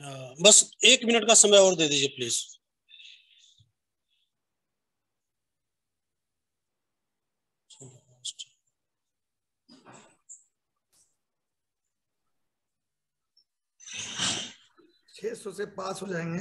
बस 1 मिनट का समय और दे दीजिए प्लीज। छह सौ से पास हो जाएंगे।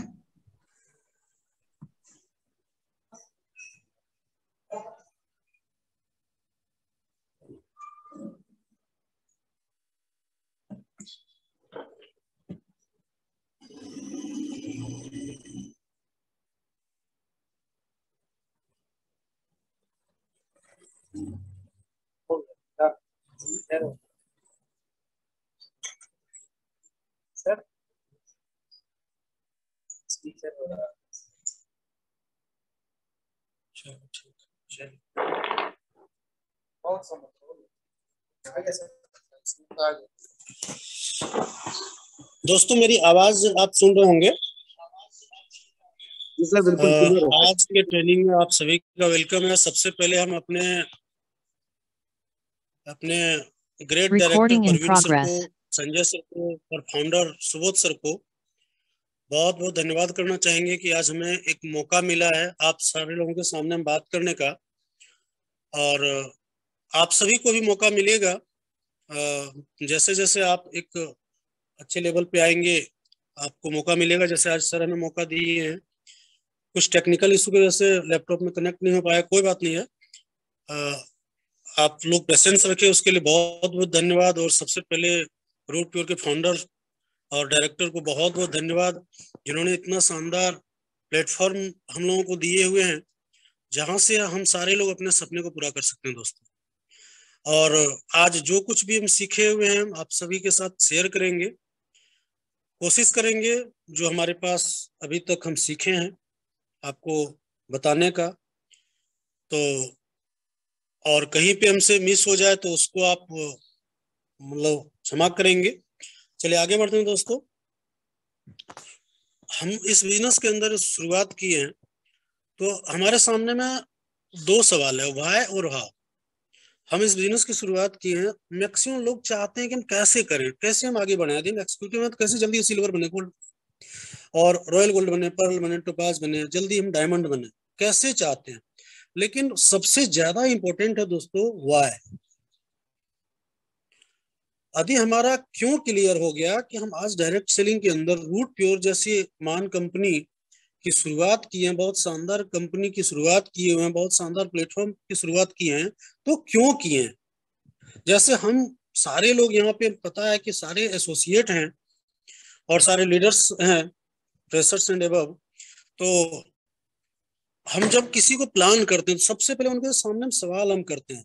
सर बहुत दोस्तों मेरी आवाज आप सुन रहे होंगे? सर बिल्कुल। आज के ट्रेनिंग में आप सभी का वेलकम है। सबसे पहले हम अपने ग्रेट डायरेक्टर परवीन सर को, संजय सर को और फाउंडर सुबोध सर को बहुत बहुत धन्यवाद करना चाहेंगे कि आज हमें एक मौका मिला है आप सारे लोगों के सामने हम बात करने का, और आप सभी को भी मौका मिलेगा। जैसे जैसे आप एक अच्छे लेवल पे आएंगे आपको मौका मिलेगा। जैसे आज सर हमें मौका दिए हैं, कुछ टेक्निकल इशू की वजह से लैपटॉप में कनेक्ट नहीं हो पाया, कोई बात नहीं है। आप लोग पेशेंस रखे उसके लिए बहुत बहुत धन्यवाद। और सबसे पहले रूट प्योर के फाउंडर और डायरेक्टर को बहुत बहुत धन्यवाद, जिन्होंने इतना शानदार प्लेटफॉर्म हम लोगों को दिए हुए हैं जहां से हम सारे लोग अपने सपने को पूरा कर सकते हैं दोस्तों। और आज जो कुछ भी हम सीखे हुए हैं हम आप सभी के साथ शेयर करेंगे, कोशिश करेंगे जो हमारे पास अभी तक हम सीखे हैं आपको बताने का। तो और कहीं पे हमसे मिस हो जाए तो उसको आप मतलब क्षमा करेंगे। चलिए आगे बढ़ते हैं दोस्तों। हम इस बिजनेस के अंदर शुरुआत किए हैं तो हमारे सामने में 2 सवाल है, व्हाई और हाउ। हम इस बिजनेस की शुरुआत की है, मैक्सिमम लोग चाहते हैं कि हम कैसे करें, कैसे हम आगे बढ़े। दिन एक्सिक्यूटिव में तो कैसे जल्दी सिल्वर बने, गोल्ड और रॉयल गोल्ड बने, पर्ल बने, टोपाज बने, जल्दी हम डायमंड बने, कैसे चाहते हैं। लेकिन सबसे ज्यादा इंपॉर्टेंट है दोस्तों व्हाई। यदि हमारा क्यों क्लियर हो गया कि हम आज डायरेक्ट सेलिंग के अंदर रूट प्योर जैसी मान कंपनी की शुरुआत की है, बहुत शानदार कंपनी की शुरुआत किए हुए हैं, बहुत शानदार प्लेटफॉर्म की शुरुआत की है, तो क्यों किए हैं। जैसे हम सारे लोग यहाँ पे पता है कि सारे एसोसिएट हैं और सारे लीडर्स हैं, फ्रेशर्स एंड एबव। तो हम जब किसी को प्लान करते हैं तो सबसे पहले उनके सामने हम सवाल हम करते हैं,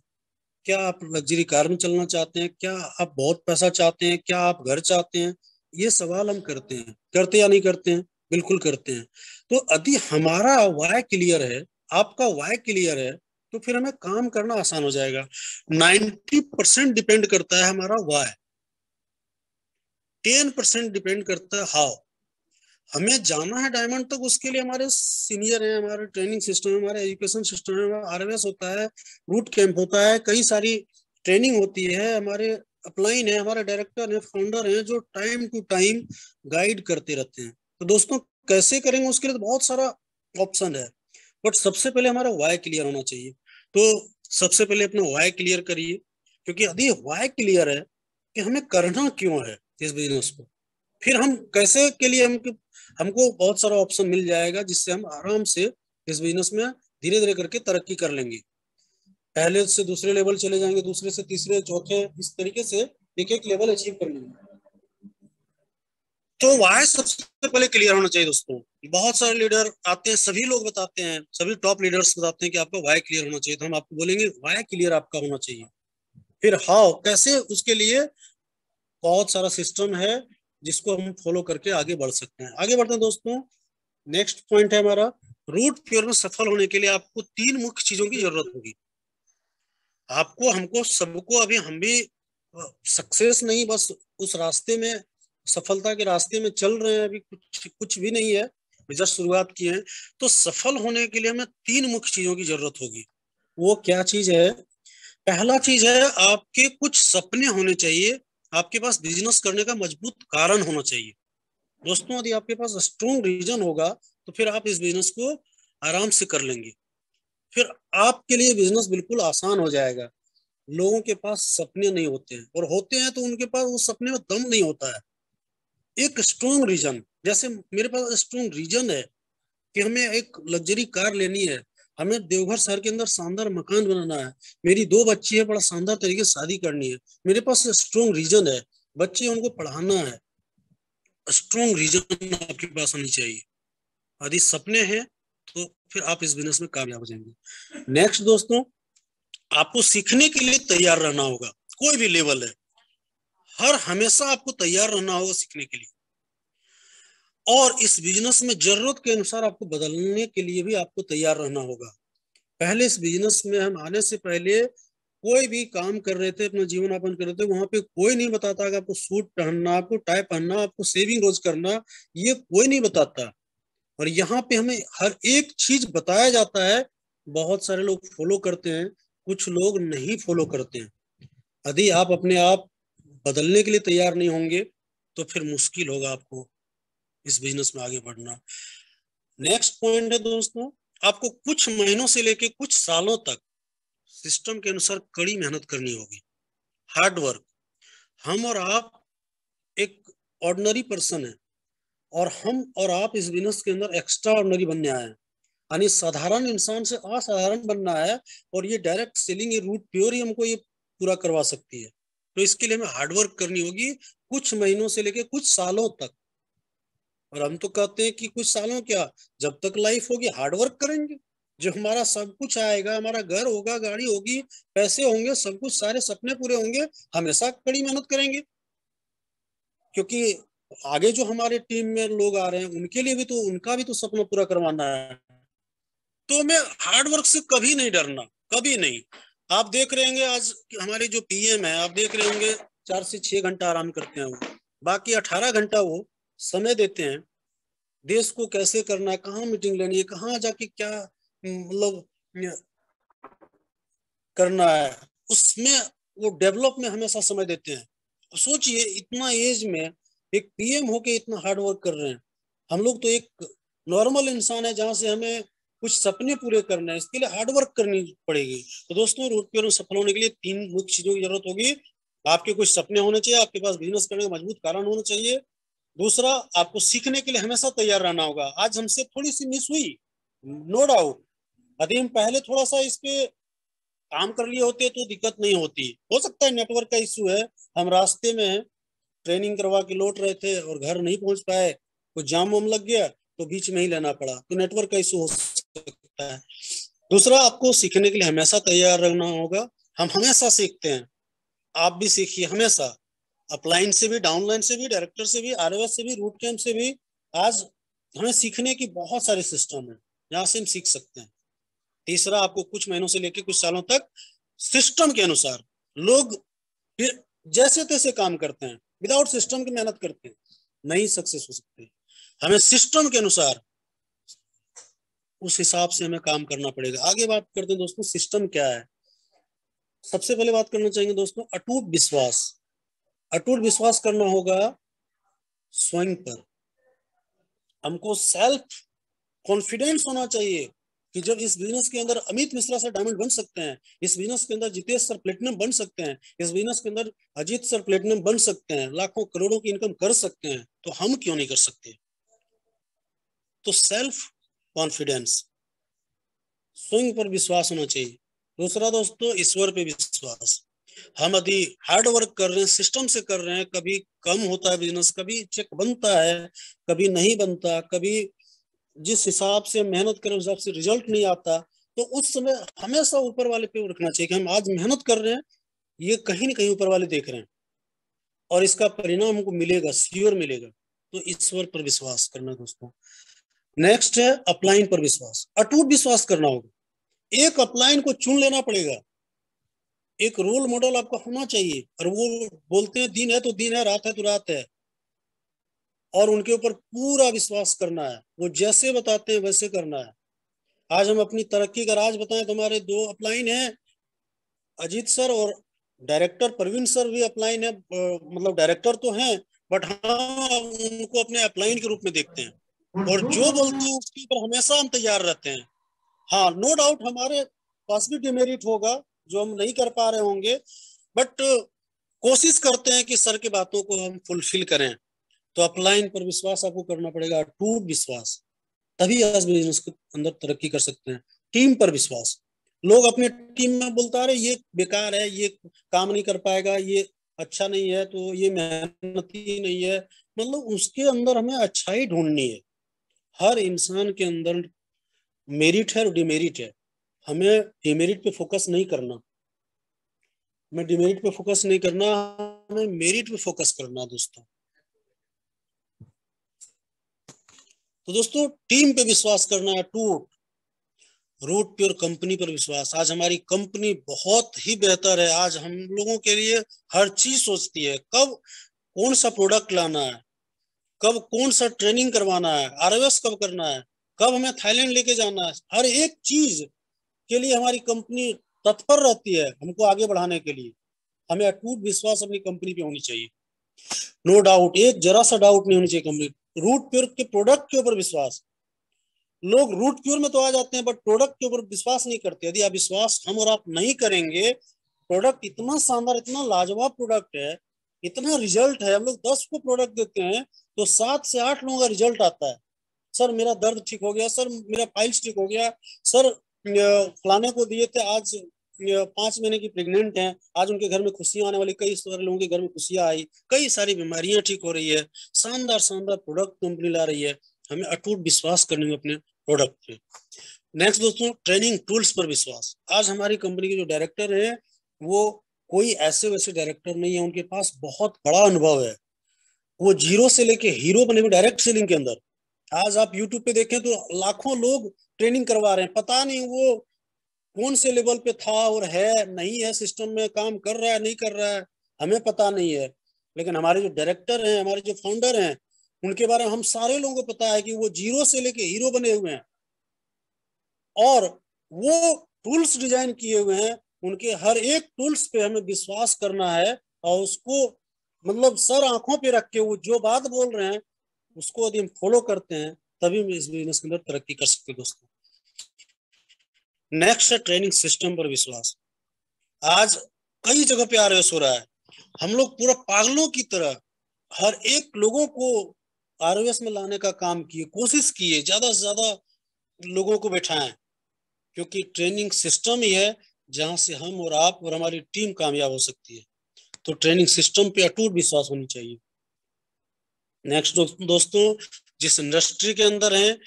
क्या आप लग्जरी कार में चलना चाहते हैं, क्या आप बहुत पैसा चाहते हैं, क्या आप घर चाहते हैं। ये सवाल हम करते हैं, करते या नहीं करते हैं? बिल्कुल करते हैं। तो यदि हमारा वाई क्लियर है, आपका वाई क्लियर है, तो फिर हमें काम करना आसान हो जाएगा। 90% डिपेंड करता है हमारा वाई, 10% डिपेंड करता है हाउ। हमें जाना है डायमंड तक, उसके लिए हमारे सीनियर हैं, हमारे ट्रेनिंग सिस्टम है, हमारे एजुकेशन सिस्टम है, आरएमएस होता है, रूट कैंप होता है, कई सारी ट्रेनिंग होती है, हमारे अपलाइन है, हमारे डायरेक्टर है, फाउंडर है, जो टाइम टू टाइम गाइड करते रहते हैं। तो दोस्तों कैसे करेंगे उसके लिए तो बहुत सारा ऑप्शन है, बट सबसे पहले हमारा वाई क्लियर होना चाहिए। तो सबसे पहले अपना वाई क्लियर करिए, क्योंकि यदि वाई क्लियर है कि हमें करना क्यों है इस बिजनेस को, फिर हम कैसे के लिए हमको बहुत सारा ऑप्शन मिल जाएगा, जिससे हम आराम से इस बिजनेस में धीरे धीरे करके तरक्की कर लेंगे। पहले से दूसरे लेवल चले जाएंगे, दूसरे से तीसरे, चौथे, इस तरीके से एक एक लेवल अचीव कर लेंगे। तो वाई सबसे पहले क्लियर होना चाहिए दोस्तों। बहुत सारे लीडर आते हैं, सभी लोग बताते हैं, सभी टॉप लीडर्स बताते हैं कि आपका वाई क्लियर होना चाहिए। तो हम आपको बोलेंगे वाई क्लियर आपका होना चाहिए। फिर हाउ, कैसे, उसके लिए बहुत सारा सिस्टम है जिसको हम फॉलो करके आगे बढ़ सकते हैं। आगे बढ़ते हैं दोस्तों। नेक्स्ट पॉइंट है हमारा, रूट प्योर में सफल होने के लिए आपको 3 मुख्य चीजों की जरूरत होगी। आपको, हमको, सबको। अभी हम भी सक्सेस नहीं, बस उस रास्ते में, सफलता के रास्ते में चल रहे हैं, अभी कुछ भी नहीं है, जस्ट शुरुआत की है। तो सफल होने के लिए हमें 3 मुख्य चीजों की जरूरत होगी। वो क्या चीज है? पहला चीज है, आपके कुछ सपने होने चाहिए, आपके पास बिजनेस करने का मजबूत कारण होना चाहिए। दोस्तों यदि आपके पास स्ट्रॉन्ग रीजन होगा तो फिर आप इस बिजनेस को आराम से कर लेंगे, फिर आपके लिए बिजनेस बिल्कुल आसान हो जाएगा। लोगों के पास सपने नहीं होते हैं, और होते हैं तो उनके पास उस सपने में दम नहीं होता है। एक स्ट्रॉन्ग रीजन, जैसे मेरे पास स्ट्रॉन्ग रीजन है कि हमें एक लग्जरी कार लेनी है, हमें देवघर शहर के अंदर शानदार मकान बनाना है, मेरी 2 बच्ची है, बड़ा शानदार तरीके से शादी करनी है, मेरे पास स्ट्रॉन्ग रीजन है, बच्चे उनको पढ़ाना है। स्ट्रॉन्ग रीजन आपके पास होनी चाहिए। यदि सपने हैं तो फिर आप इस बिजनेस में कामयाब हो जाएंगे। नेक्स्ट दोस्तों, आपको सीखने के लिए तैयार रहना होगा। कोई भी लेवल है, हर हमेशा आपको तैयार रहना होगा सीखने के लिए, और इस बिजनेस में जरूरत के अनुसार आपको बदलने के लिए भी आपको तैयार रहना होगा। पहले इस बिजनेस में हम आने से पहले कोई भी काम कर रहे थे, अपना जीवन यापन कर रहे थे, वहां पे कोई नहीं बताता कि आपको सूट पहनना, आपको टाई पहनना, आपको सेविंग रोज करना, ये कोई नहीं बताता। और यहाँ पे हमें हर एक चीज बताया जाता है। बहुत सारे लोग फॉलो करते हैं, कुछ लोग नहीं फॉलो करते हैं। यदि आप अपने आप बदलने के लिए तैयार नहीं होंगे तो फिर मुश्किल होगा आपको इस बिजनेस में आगे बढ़ना। नेक्स्ट पॉइंट है दोस्तों, आपको कुछ महीनों से लेके कुछ सालों तक सिस्टम के अनुसार कड़ी मेहनत करनी होगी, हार्ड वर्क। हम और आप एक ऑर्डिनरी पर्सन है, और हम और आप इस बिजनेस के अंदर एक्स्ट्रा ऑर्डिनरी बनने आए हैं, यानी साधारण इंसान से असाधारण बनना है। और ये डायरेक्ट सेलिंग, ये रूट प्योर ही हमको ये पूरा करवा सकती है। तो इसके लिए हमें हार्डवर्क करनी होगी कुछ महीनों से लेके कुछ सालों तक। और हम तो कहते हैं कि कुछ सालों क्या, जब तक लाइफ होगी हार्डवर्क करेंगे। जो हमारा सब कुछ आएगा, हमारा घर होगा, गाड़ी होगी, पैसे होंगे, सब कुछ, सारे सपने पूरे होंगे, हमेशा कड़ी मेहनत करेंगे। क्योंकि आगे जो हमारे टीम में लोग आ रहे हैं उनके लिए भी तो, उनका भी तो सपना पूरा करवाना है। तो मैं हार्ड वर्क से कभी नहीं डरना, कभी नहीं। आप देख रहे होंगे आज हमारे जो पीएम है, आप देख रहे होंगे 4 से 6 घंटा आराम करते हैं वो, बाकी 18 घंटा वो समय देते हैं देश को कैसे करना है, कहाँ मीटिंग लेनी है, कहाँ जाके क्या मतलब करना है, उसमें वो डेवलप में हमेशा समय देते हैं। सोचिए इतना एज में एक पीएम होके इतना हार्ड वर्क कर रहे हैं। हम लोग तो एक नॉर्मल इंसान है, जहां से हमें कुछ सपने पूरे करने हैं, इसके लिए हार्ड वर्क करनी पड़ेगी। तो दोस्तों, रोड पे सफल होने के लिए 3 मुख्य चीजों की जरूरत होगी। आपके कुछ सपने होने चाहिए, आपके पास बिजनेस करने का मजबूत कारण होना चाहिए। दूसरा, आपको सीखने के लिए हमेशा तैयार रहना होगा। आज हमसे थोड़ी सी मिस हुई, नो डाउट, यदि हम पहले थोड़ा सा इस पे काम कर लिए होते तो दिक्कत नहीं होती। हो सकता है नेटवर्क का इश्यू है, हम रास्ते में ट्रेनिंग करवा के लौट रहे थे और घर नहीं पहुंच पाए, कुछ जाम वाम लग गया तो बीच में ही लेना पड़ा, तो नेटवर्क का इश्यू हो सकता है। दूसरा, आपको सीखने के लिए हमेशा तैयार रहना होगा। हम हमेशा सीखते हैं, आप भी सीखिए हमेशा, अपलाइन से भी, डाउनलाइन से भी, डायरेक्टर से भी, आरओएस से भी, रूट कैम्प से भी। आज हमें सीखने की बहुत सारे सिस्टम है जहां से हम सीख सकते हैं। तीसरा, आपको कुछ महीनों से लेकर कुछ सालों तक सिस्टम के अनुसार, लोग जैसे तैसे काम करते हैं, विदाउट सिस्टम की मेहनत करते हैं, नहीं सक्सेस हो सकते। हमें सिस्टम के अनुसार उस हिसाब से हमें काम करना पड़ेगा। आगे बात करते हैं दोस्तों, सिस्टम क्या है। सबसे पहले बात करना चाहेंगे दोस्तों, अटूट विश्वास। अटूट विश्वास करना होगा स्वयं पर। हमको सेल्फ कॉन्फिडेंस होना चाहिए कि जब इस बिजनेस के अंदर अमित मिश्रा सर डायमंड बन सकते हैं, इस बिजनेस के अंदर जितेश सर प्लेटिनम बन सकते हैं, इस बिजनेस के अंदर अजीत सर प्लेटिनम बन सकते हैं, लाखों करोड़ों की इनकम कर सकते हैं, तो हम क्यों नहीं कर सकते। तो सेल्फ कॉन्फिडेंस, स्वयं पर विश्वास होना चाहिए। दूसरा दोस्तों, ईश्वर पे विश्वास। हम यदि हार्ड वर्क कर रहे हैं, सिस्टम से कर रहे हैं, कभी कम होता है बिजनेस, कभी चेक बनता है, कभी नहीं बनता, कभी जिस हिसाब से मेहनत करें उस हिसाब से रिजल्ट नहीं आता, तो उस समय हमेशा ऊपर वाले पे रखना चाहिए कि हम आज मेहनत कर रहे हैं, ये कहीं ना कहीं ऊपर वाले देख रहे हैं और इसका परिणाम हमको मिलेगा, श्योर मिलेगा। तो ईश्वर पर विश्वास करना दोस्तों। नेक्स्ट है अपलाइन पर विश्वास। अटूट विश्वास करना होगा। एक अपलाइन को चुन लेना पड़ेगा, एक रोल मॉडल आपका होना चाहिए। और वो बोलते हैं दिन है तो दिन है, रात है तो रात है, और उनके ऊपर पूरा विश्वास करना है, वो जैसे बताते हैं वैसे करना है। आज हम अपनी तरक्की का राज बताएं तो हमारे 2 अपलाइन हैं, अजीत सर और डायरेक्टर प्रवीण सर भी अपलाइन है, मतलब डायरेक्टर तो हैं, बट हम उनको अपने अपलाइन के रूप में देखते हैं और जो बोलते हैं उसके ऊपर हमेशा हम तैयार रहते हैं। हाँ, नो डाउट हमारे पास भी डिमेरिट होगा जो हम नहीं कर पा रहे होंगे, बट कोशिश करते हैं कि सर की बातों को हम फुलफिल करें। तो अपलाइन पर विश्वास आपको करना पड़ेगा, अटूट विश्वास, तभी आज बिजनेस के अंदर तरक्की कर सकते हैं। टीम पर विश्वास, लोग अपने टीम में बोलता है ये बेकार है, ये काम नहीं कर पाएगा, ये अच्छा नहीं है, तो ये मेहनती नहीं है, मतलब उसके अंदर हमें अच्छाई ढूंढनी है। हर इंसान के अंदर मेरिट है और डिमेरिट है, हमें डिमेरिट पे फोकस नहीं करना, हमें डिमेरिट पे फोकस नहीं करना, हमें मेरिट पे फोकस करना दोस्तों। तो दोस्तों टीम पे विश्वास करना है, टूट रूट प्योर कंपनी पर विश्वास। आज हमारी कंपनी बहुत ही बेहतर है, आज हम लोगों के लिए हर चीज सोचती है, कब कौन सा प्रोडक्ट लाना है, कब कौन सा ट्रेनिंग करवाना है, आरएस कब करना है, कब हमें थाईलैंड लेके जाना है, हर एक चीज के लिए हमारी कंपनी तत्पर रहती है हमको आगे बढ़ाने के लिए। हमें अटूट विश्वास अपनी कंपनी पे होनी चाहिए, नो डाउट, एक जरा सा डाउट नहीं होनी चाहिए कंपनी। रूट प्योर के प्रोडक्ट के ऊपर विश्वास, लोग रूट क्योर में तो आ जाते हैं बट प्रोडक्ट के ऊपर विश्वास नहीं करते। यदि आप विश्वास हम और आप नहीं करेंगे, प्रोडक्ट इतना शानदार, इतना लाजवाब प्रोडक्ट है, इतना रिजल्ट है, हम लोग 10 को प्रोडक्ट देते हैं तो 7 से 8 लोगों का रिजल्ट आता है। सर मेरा दर्द ठीक हो गया, सर मेरा पाइल्स ठीक हो गया, सर फलाने को दिए थे, आज 5 महीने की प्रेग्नेंट हैं, आज उनके घर में खुशियां आने वाली, कई सारे लोगों के घर में खुशियां आई, कई सारी बीमारियां ठीक हो रही है, शानदार शानदार प्रोडक्ट कंपनी ला रही है। हमें अटूट विश्वास करनी है अपने प्रोडक्ट पे। नेक्स्ट दोस्तों, ट्रेनिंग टूल्स पर विश्वास। आज हमारी कंपनी के जो डायरेक्टर है वो कोई ऐसे वैसे डायरेक्टर नहीं है, उनके पास बहुत बड़ा अनुभव है, वो जीरो से लेके हीरो बने हुए डायरेक्ट सेलिंग के अंदर। आज आप यूट्यूब पे देखें तो लाखों लोग ट्रेनिंग करवा रहे हैं, पता नहीं वो कौन से लेवल पे था और है नहीं है, सिस्टम में काम कर रहा है नहीं कर रहा है, हमें पता नहीं है। लेकिन हमारे जो डायरेक्टर हैं, हमारे जो फाउंडर हैं, उनके बारे में हम सारे लोगों को पता है कि वो जीरो से लेके हीरो बने हुए हैं और वो टूल्स डिजाइन किए हुए हैं। उनके हर एक टूल्स पे हमें विश्वास करना है और उसको मतलब सर आंखों पे रख के वो जो बात बोल रहे हैं उसको यदि हम फॉलो करते हैं तभी हम इस बिजनेस के अंदर तरक्की कर सकते हैं दोस्तों। नेक्स्ट है ट्रेनिंग सिस्टम पर विश्वास। आज कई जगह पे आरएस हो रहा है, हम लोग पूरा पागलों की तरह हर एक लोगों को आरएस में लाने का काम किए, कोशिश किए, ज्यादा से ज्यादा लोगों को बैठाएं, क्योंकि ट्रेनिंग सिस्टम ही है जहां से हम और आप और हमारी टीम कामयाब हो सकती है। तो ट्रेनिंग सिस्टम पे अटूट विश्वास होनी चाहिए। नेक्स्ट दोस्तों, जिस इंडस्ट्री के अंदर हैं,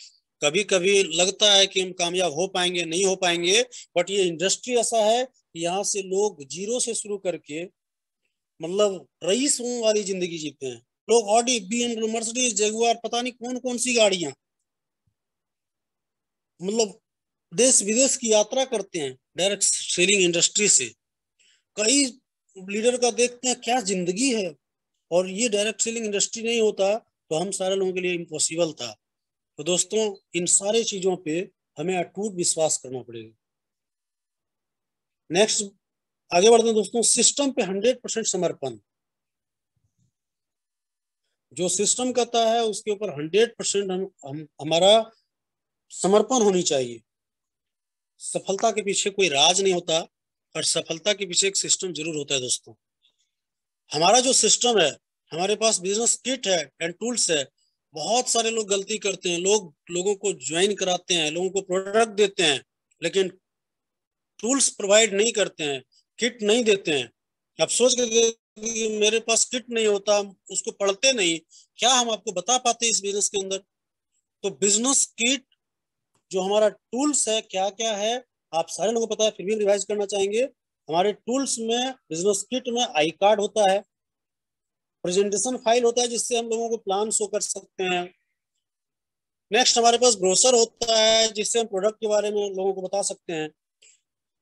कभी कभी लगता है कि हम कामयाब हो पाएंगे नहीं हो पाएंगे, बट ये इंडस्ट्री ऐसा है कि यहाँ से लोग जीरो से शुरू करके मतलब रईसों वाली जिंदगी जीते हैं। लोग ऑडी, बीएमडब्ल्यू, मर्सिडीज, जगुआर, पता नहीं कौन कौन सी गाड़ियां, मतलब देश विदेश की यात्रा करते हैं डायरेक्ट सेलिंग इंडस्ट्री से। कई लीडर का देखते हैं क्या जिंदगी है, और ये डायरेक्ट सेलिंग इंडस्ट्री नहीं होता तो हम सारे लोगों के लिए इम्पॉसिबल था। तो दोस्तों इन सारे चीजों पे हमें अटूट विश्वास करना पड़ेगा। नेक्स्ट आगे बढ़ते हैं दोस्तों, सिस्टम पे 100% समर्पण। जो सिस्टम कहता है उसके ऊपर 100% हम हमारा समर्पण होनी चाहिए। सफलता के पीछे कोई राज नहीं होता, पर सफलता के पीछे एक सिस्टम जरूर होता है दोस्तों। हमारा जो सिस्टम है, हमारे पास बिजनेस किट है एंड टूल्स है। बहुत सारे लोग गलती करते हैं, लोगों को ज्वाइन कराते हैं, लोगों को प्रोडक्ट देते हैं, लेकिन टूल्स प्रोवाइड नहीं करते हैं, किट नहीं देते हैं। अब सोच के मेरे पास किट नहीं होता, उसको पढ़ते नहीं, क्या हम आपको बता पाते इस बिजनेस के अंदर? तो बिजनेस किट जो हमारा टूल्स है क्या क्या है, आप सारे लोगों को पता है, फिर भी रिवाइज करना चाहेंगे। हमारे टूल्स में, बिजनेस किट में आई कार्ड होता है, प्रेजेंटेशन फाइल होता है जिससे हम लोगों को प्लान शो कर सकते हैं। नेक्स्ट हमारे पास ब्रोशर होता है जिससे हम प्रोडक्ट के बारे में लोगों को बता सकते हैं।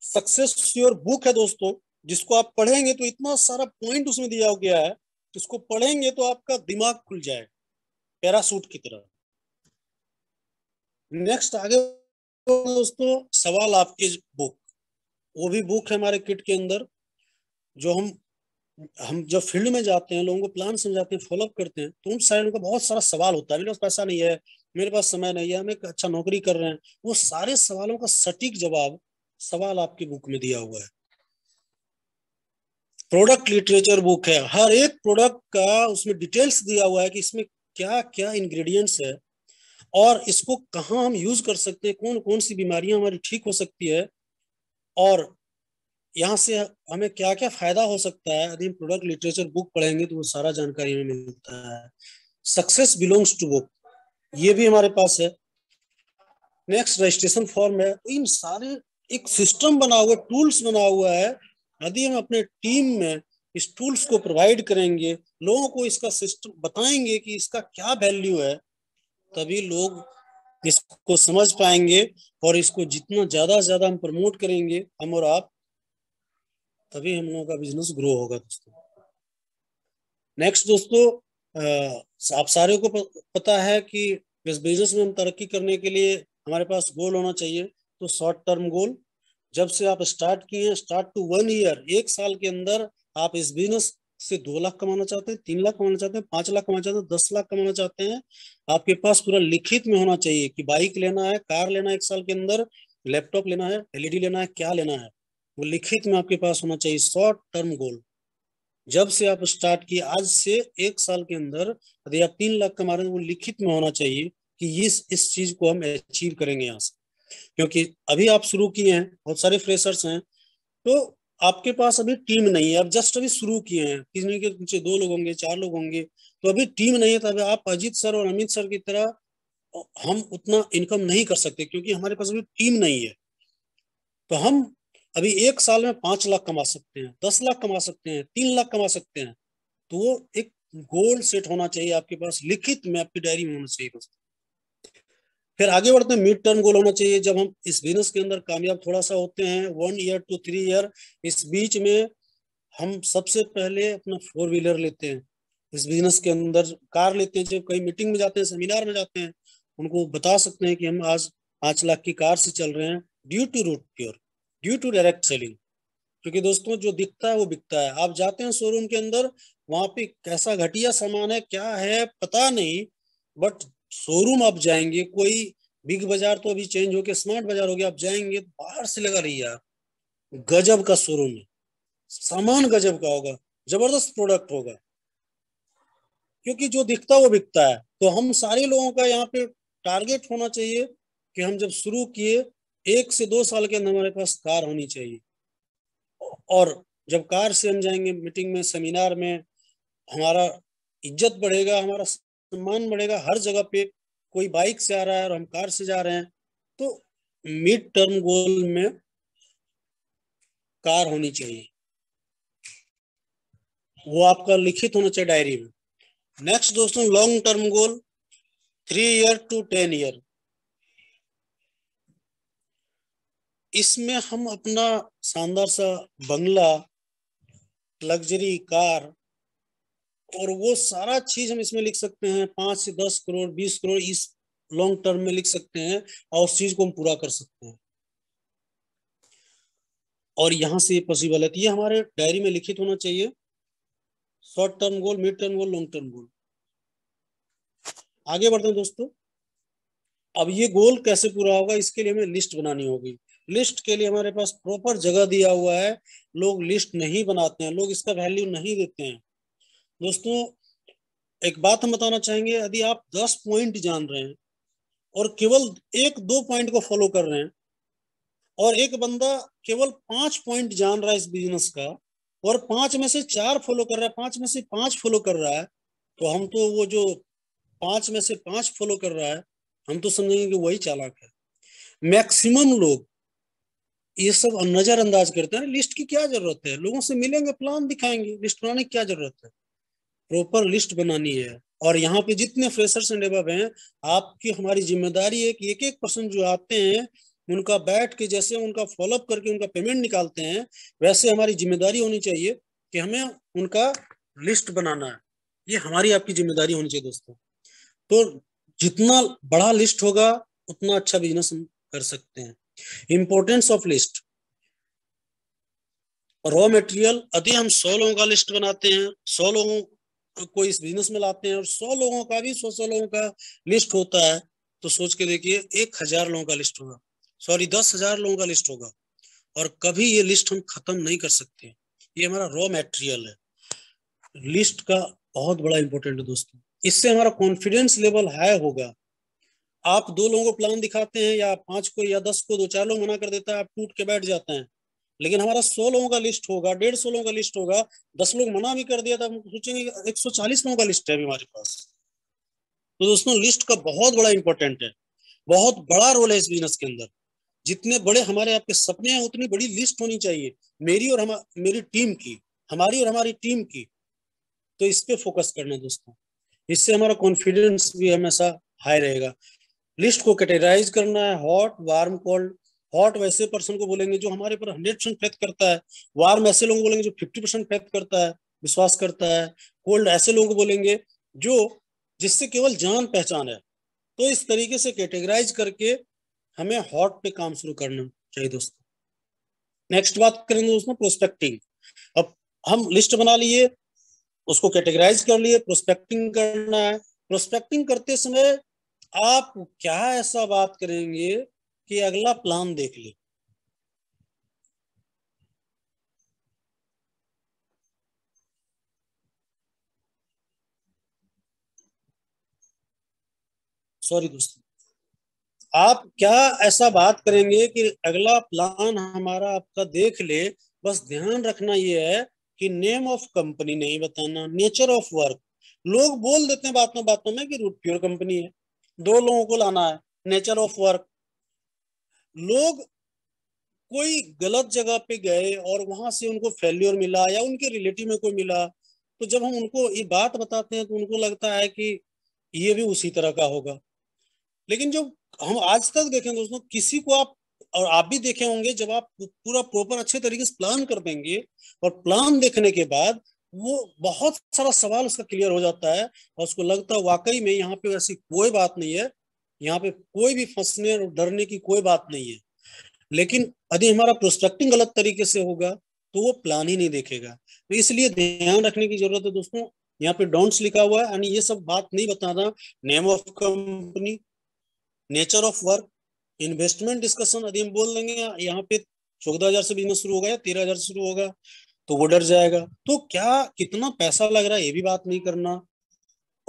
सक्सेस योर बुक है दोस्तों, जिसको आप पढ़ेंगे तो इतना सारा पॉइंट उसमें दिया गया है, जिसको पढ़ेंगे तो आपका दिमाग खुल जाए पैरासूट की तरह। नेक्स्ट आगे दोस्तों, सवाल आपकी बुक, वो भी बुक है हमारे किट के अंदर, जो हम हम जब फील्ड में जाते हैं, लोगों को प्लान समझाते हैं, फॉलोअप करते हैं, तो उन साइड उनका बहुत सारा सवाल होता है, मेरे पास पैसा नहीं है, मेरे पास समय नहीं है, हम एक अच्छा नौकरी कर रहे हैं। वो सारे सवालों का सटीक जवाब सवाल आपकी बुक में दिया हुआ है। प्रोडक्ट लिटरेचर बुक है, हर एक प्रोडक्ट का उसमें डिटेल्स दिया हुआ है कि इसमें क्या क्या इंग्रेडिएंट्स है और इसको कहाँ हम यूज कर सकते हैं, कौन कौन सी बीमारियां हमारी ठीक हो सकती है और यहाँ से हमें क्या क्या फायदा हो सकता है। यदि हम प्रोडक्ट लिटरेचर बुक पढ़ेंगे तो वो सारा जानकारी हमें मिलता है। सक्सेस बिलोंग्स टू बुक, ये भी हमारे पास है। नेक्स्ट रजिस्ट्रेशन फॉर्म है। इन सारे एक सिस्टम बना हुआ, टूल्स बना हुआ है। यदि हम अपने टीम में इस टूल्स को प्रोवाइड करेंगे, लोगों को इसका सिस्टम बताएंगे कि इसका क्या वैल्यू है, तभी लोग इसको समझ पाएंगे और इसको जितना ज्यादा हम प्रमोट करेंगे, हम और आप, तभी हम लोगों का बिजनेस ग्रो होगा दोस्तों। नेक्स्ट दोस्तों, आप सारे को पता है कि इस बिजनेस में हम तरक्की करने के लिए हमारे पास गोल होना चाहिए। तो शॉर्ट टर्म गोल, जब से आप स्टार्ट किए, स्टार्ट टू 1 ईयर, 1 साल के अंदर आप इस बिजनेस से 2 लाख कमाना चाहते हैं, 3 लाख कमाना चाहते हैं, 5 लाख कमाना चाहते हैं, 10 लाख कमाना चाहते हैं, आपके पास पूरा लिखित में होना चाहिए कि बाइक लेना है, कार लेना है 1 साल के अंदर, लैपटॉप लेना है, एलईडी लेना है, क्या लेना है, वो लिखित में आपके पास होना चाहिए। शॉर्ट टर्म गोल जब से आप स्टार्ट किए, आज से 1 साल के अंदर यदि आप 3 लाख कमा रहे हैं, वो लिखित में होना चाहिए कि इस चीज को हम अचीव करेंगे यहाँ से। क्योंकि अभी आप शुरू किए हैं, बहुत सारे फ्रेशर्स हैं, तो आपके पास अभी टीम नहीं है, आप जस्ट अभी शुरू किए हैं, किसी के पीछे 2 लोग होंगे, 4 लोग होंगे, तो अभी टीम नहीं है। तो अभी आप अजीत सर और अमित सर की तरह हम उतना इनकम नहीं कर सकते, क्योंकि हमारे पास अभी टीम नहीं है। तो हम अभी 1 साल में 5 लाख कमा सकते हैं, 10 लाख कमा सकते हैं, 3 लाख कमा सकते हैं। तो वो एक गोल सेट होना चाहिए आपके पास, लिखित में आपकी डायरी में होना चाहिए दोस्तों। फिर आगे बढ़ते हैं, मिड टर्म गोल होना चाहिए। जब हम इस बिजनेस के अंदर कामयाब थोड़ा सा होते हैं, 1 ईयर to 3 ईयर, इस बीच में हम सबसे पहले अपना 4 व्हीलर लेते हैं। इस बिजनेस के अंदर कार लेते हैं, जब कहीं मीटिंग में जाते हैं, सेमिनार में जाते हैं, उनको बता सकते हैं कि हम आज 5 लाख की कार से चल रहे हैं, due to root pure, due to direct selling. क्योंकि दोस्तों जो दिखता है वो बिकता है। आप जाते हैं शोरूम के अंदर, वहां पे कैसा घटिया सामान है, क्या है पता नहीं, बट शोरूम आप जाएंगे, कोई बिग बाजार तो अभी चेंज होके स्मार्ट बाजार हो गया, आप जाएंगे बाहर से लगा रही है, गजब का शोरूम है, सामान गजब का होगा, जबरदस्त प्रोडक्ट होगा। क्योंकि जो दिखता है वो बिकता है। तो हम सारे लोगों का यहाँ पे टारगेट होना चाहिए कि हम जब शुरू किए 1 से 2 साल के अंदर हमारे पास कार होनी चाहिए। और जब कार से हम जाएंगे मीटिंग में, सेमिनार में, हमारा इज्जत बढ़ेगा, हमारा सम्मान बढ़ेगा। हर जगह पे कोई बाइक से आ रहा है और हम कार से जा रहे हैं। तो मिड टर्म गोल में कार होनी चाहिए, वो आपका लिखित होना चाहिए डायरी में। नेक्स्ट दोस्तों, long term goal, 3 year to 10 year. इसमें हम अपना शानदार सा बंगला, लग्जरी कार और वो सारा चीज हम इसमें लिख सकते हैं। 5 से 10 करोड़, 20 करोड़ इस लॉन्ग टर्म में लिख सकते हैं और उस चीज को हम पूरा कर सकते हैं। और यहां से ये पॉसिबल है। तो ये हमारे डायरी में लिखित होना चाहिए, short term goal, mid term goal, long term goal. आगे बढ़ते हैं दोस्तों। अब ये गोल कैसे पूरा होगा, इसके लिए हमें लिस्ट बनानी होगी। लिस्ट के लिए हमारे पास प्रॉपर जगह दिया हुआ है। लोग लिस्ट नहीं बनाते हैं, लोग इसका वैल्यू नहीं देते हैं। दोस्तों एक बात हम बताना चाहेंगे, यदि आप 10 पॉइंट जान रहे हैं और केवल 1-2 पॉइंट को फॉलो कर रहे हैं, और एक बंदा केवल 5 पॉइंट जान रहा है इस बिजनेस का और 5 में से 4 फॉलो कर रहा है, 5 में से 5 फॉलो कर रहा है, तो हम तो वो जो 5 में से 5 फॉलो कर रहा है, हम तो समझेंगे कि वही चालाक है। मैक्सिमम लोग ये सब नजरअंदाज करते हैं। लिस्ट की क्या जरूरत है, लोगों से मिलेंगे, प्लान दिखाएंगे, लिस्ट बनाने की क्या जरूरत है। प्रॉपर लिस्ट बनानी है। और यहाँ पे जितने फ्रेशर्स एंड एबव हैं, आपकी हमारी जिम्मेदारी है कि एक एक पर्सन जो आते हैं उनका बैठ के, जैसे उनका फॉलोअप करके उनका पेमेंट निकालते हैं, वैसे हमारी जिम्मेदारी होनी चाहिए कि हमें उनका लिस्ट बनाना है। ये हमारी आपकी जिम्मेदारी होनी चाहिए दोस्तों। तो जितना बड़ा लिस्ट होगा उतना अच्छा बिजनेस हम कर सकते हैं। Importance of list, raw material, यदि हम 100 लोगों का लिस्ट बनाते हैं, 100 लोगों को इस बिजनेस में लाते हैं और 100 लोगों का भी 100 लोगों का लिस्ट होता है, तो सोच के देखिए 1000 लोगों का लिस्ट होगा, सॉरी 10,000 लोगों का लिस्ट होगा, और कभी ये लिस्ट हम खत्म नहीं कर सकते। ये हमारा रॉ मटेरियल है। लिस्ट का बहुत बड़ा इंपॉर्टेंट है दोस्तों, इससे हमारा कॉन्फिडेंस लेवल हाई होगा। आप 2 लोगों को प्लान दिखाते हैं या 5 को या 10 को, 2-4 लोग मना कर देता है, आप टूट के बैठ जाते हैं। लेकिन हमारा 100 लोगों का लिस्ट होगा, 150 लोगों का लिस्ट होगा, 10 लोग मना भी कर दिया, तो हम सोचेंगे 140 लोगों का लिस्ट है अभी हमारे पास। तो दोस्तों लिस्ट का बहुत बड़ा इंपॉर्टेंट है, बहुत बड़ा रोल है इस बिजनेस के अंदर। जितने बड़े हमारे आपके सपने हैं, उतनी बड़ी लिस्ट होनी चाहिए मेरी और मेरी टीम की, हमारी और हमारी टीम की। तो इस पे फोकस करना है दोस्तों, इससे हमारा कॉन्फिडेंस भी हमेशा हाई रहेगा। लिस्ट को कैटेगराइज करना है, हॉट, वार्म, कोल्ड। हॉट वैसे पर्सन को बोलेंगे जो हमारे पर 100% फेथ करता है, वार्म ऐसे लोगों को बोलेंगे जो 50% फेथ करता है, विश्वास करता है, कोल्ड ऐसे लोगों को बोलेंगे जो जिससे केवल जान पहचान है। तो इस तरीके से कैटेगराइज करके हमें हॉट पे काम शुरू करना चाहिए दोस्तों। नेक्स्ट बात करेंगे दोस्तों प्रोस्पेक्टिंग। अब हम लिस्ट बना लिए, उसको कैटेगराइज कर लिए, प्रोस्पेक्टिंग करना है। प्रोस्पेक्टिंग करते समय आप क्या ऐसा बात करेंगे कि अगला प्लान देख ले। सॉरी दोस्तों, आप क्या ऐसा बात करेंगे कि अगला प्लान हमारा आपका देख ले। बस ध्यान रखना ये है कि नेम ऑफ कंपनी नहीं बताना, नेचर ऑफ वर्क। लोग बोल देते हैं बातों बातों में कि रूट प्योर कंपनी है, 2 लोगों को लाना है, नेचर ऑफ वर्क। लोग कोई गलत जगह पे गए और वहां से उनको फेल्योर मिला या उनके रिलेटिव में कोई मिला, तो जब हम उनको ये बात बताते हैं तो उनको लगता है कि ये भी उसी तरह का होगा। लेकिन जो हम आज तक देखें दोस्तों, किसी को आप और आप भी देखे होंगे, जब आप पूरा प्रॉपर अच्छे तरीके से प्लान कर देंगे और प्लान देखने के बाद वो बहुत सारा सवाल उसका क्लियर हो जाता है और उसको लगता है वाकई में यहाँ पे ऐसी कोई बात नहीं है, यहाँ पे कोई भी फंसने और डरने की कोई बात नहीं है। लेकिन यदि हमारा प्रोस्पेक्टिंग गलत तरीके से होगा तो वो प्लान ही नहीं देखेगा। तो इसलिए ध्यान रखने की जरूरत है दोस्तों। यहाँ पे डोंट्स लिखा हुआ है, यानी ये सब बात नहीं बताना। Name of company, nature of work, investment discussion यदि हम बोल देंगे यहाँ पे 14,000 से बिजनेस शुरू होगा या 13,000 से शुरू होगा तो वो डर जाएगा। तो क्या कितना पैसा लग रहा है ये भी बात नहीं करना।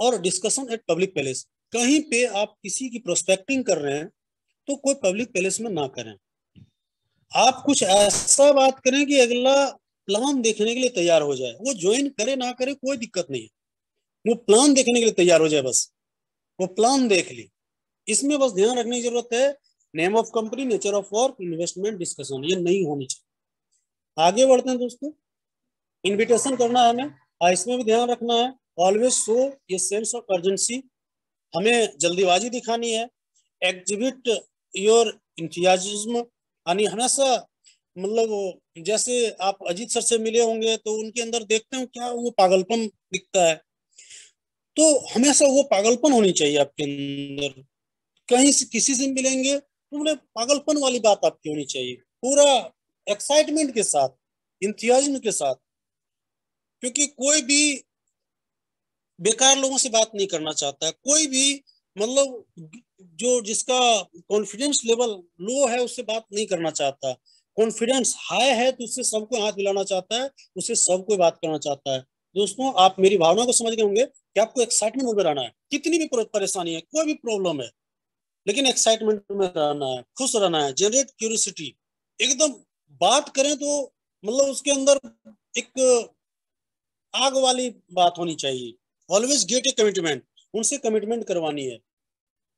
और डिस्कशन एट पब्लिक प्लेस, कहीं पे आप किसी की प्रोस्पेक्टिंग कर रहे हैं तो कोई पब्लिक प्लेस में ना करें। आप कुछ ऐसा बात करें कि अगला प्लान देखने के लिए तैयार हो जाए, वो ज्वाइन करे ना करे कोई दिक्कत नहीं है, वो प्लान देखने के लिए तैयार हो जाए, बस वो प्लान देख ली। इसमें बस ध्यान रखने की जरूरत है, name of company, nature of work, investment discussion, ये नहीं होनी चाहिए। आगे बढ़ते हैं दोस्तों। इन्विटेशन करना है हमें, इसमें भी ध्यान रखना है। ऑलवेज शो ये सेंस ऑफ अर्जेंसी, हमें जल्दीबाजी दिखानी है। एग्जिबिट योर इंथियाजिज्म, यानी हमेशा मतलब जैसे आप अजीत सर से मिले होंगे तो उनके अंदर देखते हो क्या वो पागलपन दिखता है, तो हमेशा वो पागलपन होनी चाहिए आपके अंदर। कहीं से किसी से मिलेंगे तो बोले पागलपन वाली बात आपकी होनी चाहिए, पूरा एक्साइटमेंट के साथ, इंथियाज्म के साथ। क्योंकि कोई भी बेकार लोगों से बात नहीं करना चाहता है, कोई भी मतलब जो जिसका कॉन्फिडेंस लेवल लो है उससे बात नहीं करना चाहता। कॉन्फिडेंस हाई है तो उससे सबको हाथ मिलाना चाहता है, उससे सबको बात करना चाहता है। दोस्तों आप मेरी भावना को समझ गए होंगे कि आपको एक्साइटमेंट में रहना है, कितनी भी परेशानी है, कोई भी प्रॉब्लम है, लेकिन एक्साइटमेंट में रहना है, खुश रहना है, जनरेट क्यूरियोसिटी। एकदम बात करें तो मतलब उसके अंदर एक आग वाली बात होनी चाहिए। ऑलवेज गेट ए कमिटमेंट, उनसे कमिटमेंट करवानी है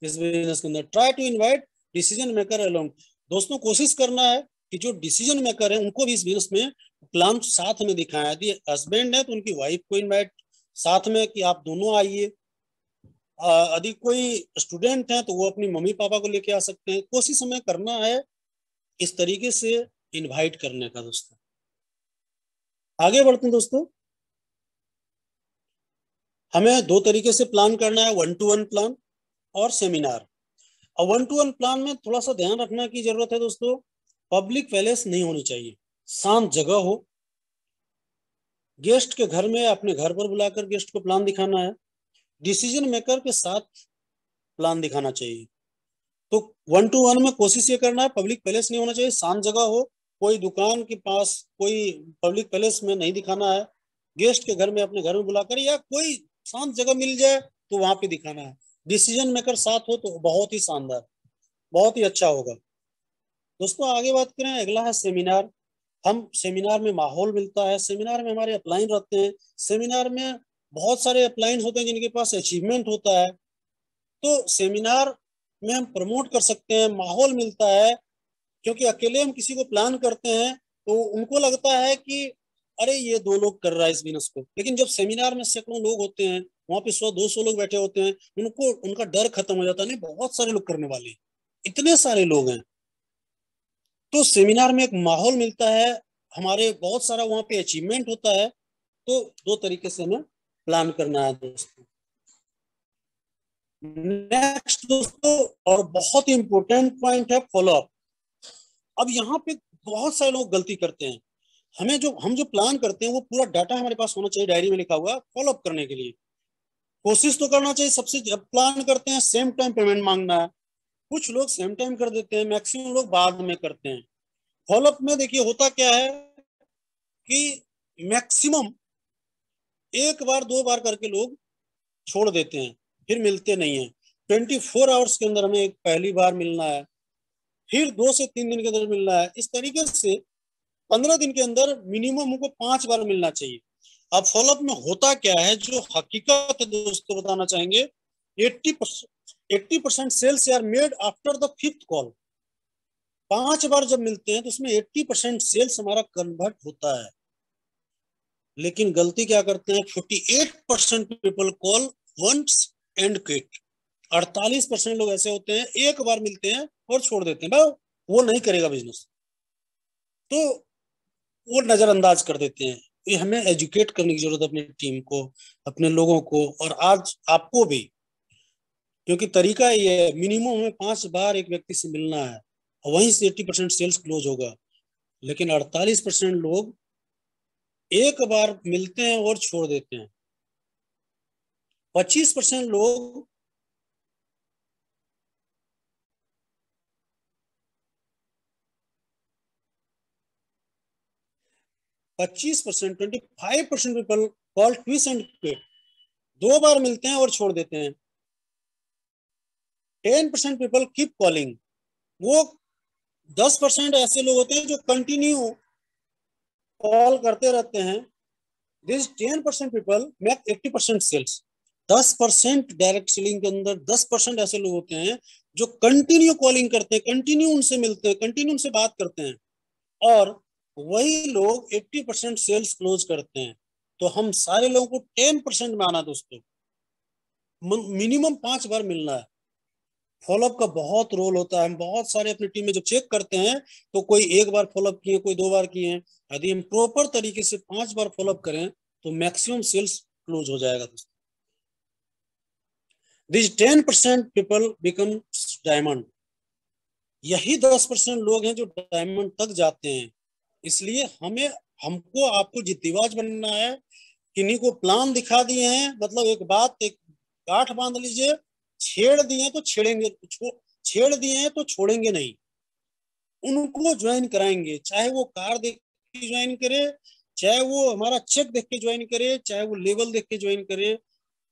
इस बिजनेस के अंदर। Try to invite decision maker along, दोस्तों कोशिश करना है कि जो डिसीजन मेकर है उनको भी इस बिजनेस में प्लान साथ में दिखाएं। यदि हस्बैंड है तो उनकी वाइफ को इनवाइट साथ में कि आप दोनों आइए। यदि कोई स्टूडेंट है तो वो अपनी मम्मी पापा को लेके आ सकते हैं। कोशिश हमें करना है इस तरीके से इनवाइट करने का दोस्तों। आगे बढ़ते हैं दोस्तों। हमें 2 तरीके से प्लान करना है, 1-to-1 प्लान और सेमिनार। और 1-to-1 प्लान में थोड़ा सा ध्यान रखने की जरूरत है दोस्तों, पब्लिक पैलेस नहीं होनी चाहिए, शांत जगह हो, गेस्ट के घर में अपने घर पर बुलाकर गेस्ट को प्लान दिखाना है। डिसीजन मेकर के साथ प्लान दिखाना चाहिए। तो 1-to-1 में कोशिश ये करना है पब्लिक प्लेस नहीं होना चाहिए, शांत जगह हो, कोई दुकान के पास, कोई पब्लिक प्लेस में नहीं दिखाना है। गेस्ट के घर में अपने घर में बुलाकर या कोई शांत जगह मिल जाए तो वहां पे दिखाना है। डिसीजन मेकर साथ हो तो बहुत ही शानदार, बहुत ही अच्छा होगा। दोस्तों आगे बात करें, अगला है सेमिनार। हम सेमिनार में माहौल मिलता है, सेमिनार में हमारे अपलाइन रहते हैं, सेमिनार में बहुत सारे अपलाइन होते हैं जिनके पास अचीवमेंट होता है। तो सेमिनार में हम प्रमोट कर सकते हैं, माहौल मिलता है। क्योंकि अकेले हम किसी को प्लान करते हैं तो उनको लगता है कि अरे ये 2 लोग कर रहा है इस बिजनेस को, लेकिन जब सेमिनार में सैकड़ों लोग होते हैं, वहां पे 100-200 लोग बैठे होते हैं, उनको उनका डर खत्म हो जाता है, नहीं बहुत सारे लोग करने वाले, इतने सारे लोग हैं। तो सेमिनार में एक माहौल मिलता है, हमारे बहुत सारा वहां पे अचीवमेंट होता है। तो 2 तरीके से हमें प्लान करना है दोस्तों। नेक्स्ट दोस्तों, और बहुत ही इंपॉर्टेंट पॉइंट है फॉलोअप। अब यहाँ पे बहुत सारे लोग गलती करते हैं। हम जो प्लान करते हैं वो पूरा डाटा हमारे पास होना चाहिए, डायरी में लिखा हुआ, फॉलोअप करने के लिए कोशिश तो करना चाहिए। सबसे जब प्लान करते हैं सेम टाइम पेमेंट मांगना है। कुछ लोग सेम टाइम कर देते हैं, मैक्सिमम लोग बाद में करते हैं। फॉलोअप में देखिए होता क्या है कि मैक्सिमम 1 बार 2 बार करके लोग छोड़ देते हैं, फिर मिलते नहीं है। 24 आवर्स के अंदर हमें एक पहली बार मिलना है, फिर 2 से 3 दिन के अंदर मिलना है। इस तरीके से 15 दिन के अंदर मिनिमम हमको 5 बार मिलना चाहिए। अब फॉलोअप में होता क्या है, जो हकीकत है दोस्तों बताना चाहेंगे, 80% sales are made after the 5th call. 5 बार जब मिलते हैं तो उसमें 80% सेल्स हमारा कन्वर्ट होता है। लेकिन गलती क्या करते हैं, 48% people call once and quit. 48% लोग ऐसे होते हैं 1 बार मिलते हैं और छोड़ देते हैं, भाई वो नहीं करेगा बिजनेस, तो वो नजरअंदाज कर देते हैं। ये हमें एजुकेट करने की जरूरत है अपनी टीम को, अपने लोगों को, और आज आपको भी। क्योंकि तरीका ये है, मिनिमम हमें 5 बार एक व्यक्ति से मिलना है और वहीं से 80% सेल्स क्लोज होगा। लेकिन 48% लोग 1 बार मिलते हैं और छोड़ देते हैं। 25% लोग 25% people call twist and quit. 2 बार मिलते हैं और छोड़ देते हैं। 10% पीपल कीप कॉलिंग। वो 10% ऐसे लोग होते हैं जो कंटिन्यू कॉल करते रहते हैं। This 10% people make 80% sales. 10% direct selling के अंदर 10% ऐसे लोग होते हैं जो कंटिन्यू कॉलिंग करते हैं, कंटिन्यू उनसे मिलते हैं, कंटिन्यू उनसे बात करते हैं, और वही लोग 80% सेल्स क्लोज करते हैं। तो हम सारे लोगों को 10% में आना दोस्तों, मिनिमम 5 बार मिलना है। फॉलोअप का बहुत रोल होता है। हम बहुत सारे अपनी टीम में जब चेक करते हैं तो कोई 1 बार फॉलोअप किए, कोई 2 बार किए हैं। यदि हम प्रॉपर तरीके से 5 बार फॉलोअप करें तो मैक्सिमम सेल्स क्लोज हो जाएगा दोस्तों। This 10% people become diamond. यही 10% लोग हैं जो डायमंड तक जाते हैं। इसलिए हमको आपको जिद्दीबाज बनना है। किन्हीं को प्लान दिखा दिए हैं, मतलब एक गांठ बांध लीजिए, छेड़ दिए तो छेड़ेंगे, छेड़ दिए हैं तो छोड़ेंगे नहीं। उनको ज्वाइन कराएंगे, चाहे वो कार देख के ज्वाइन करे, चाहे वो हमारा चेक देख के ज्वाइन करे, चाहे वो लेवल देख के ज्वाइन करे,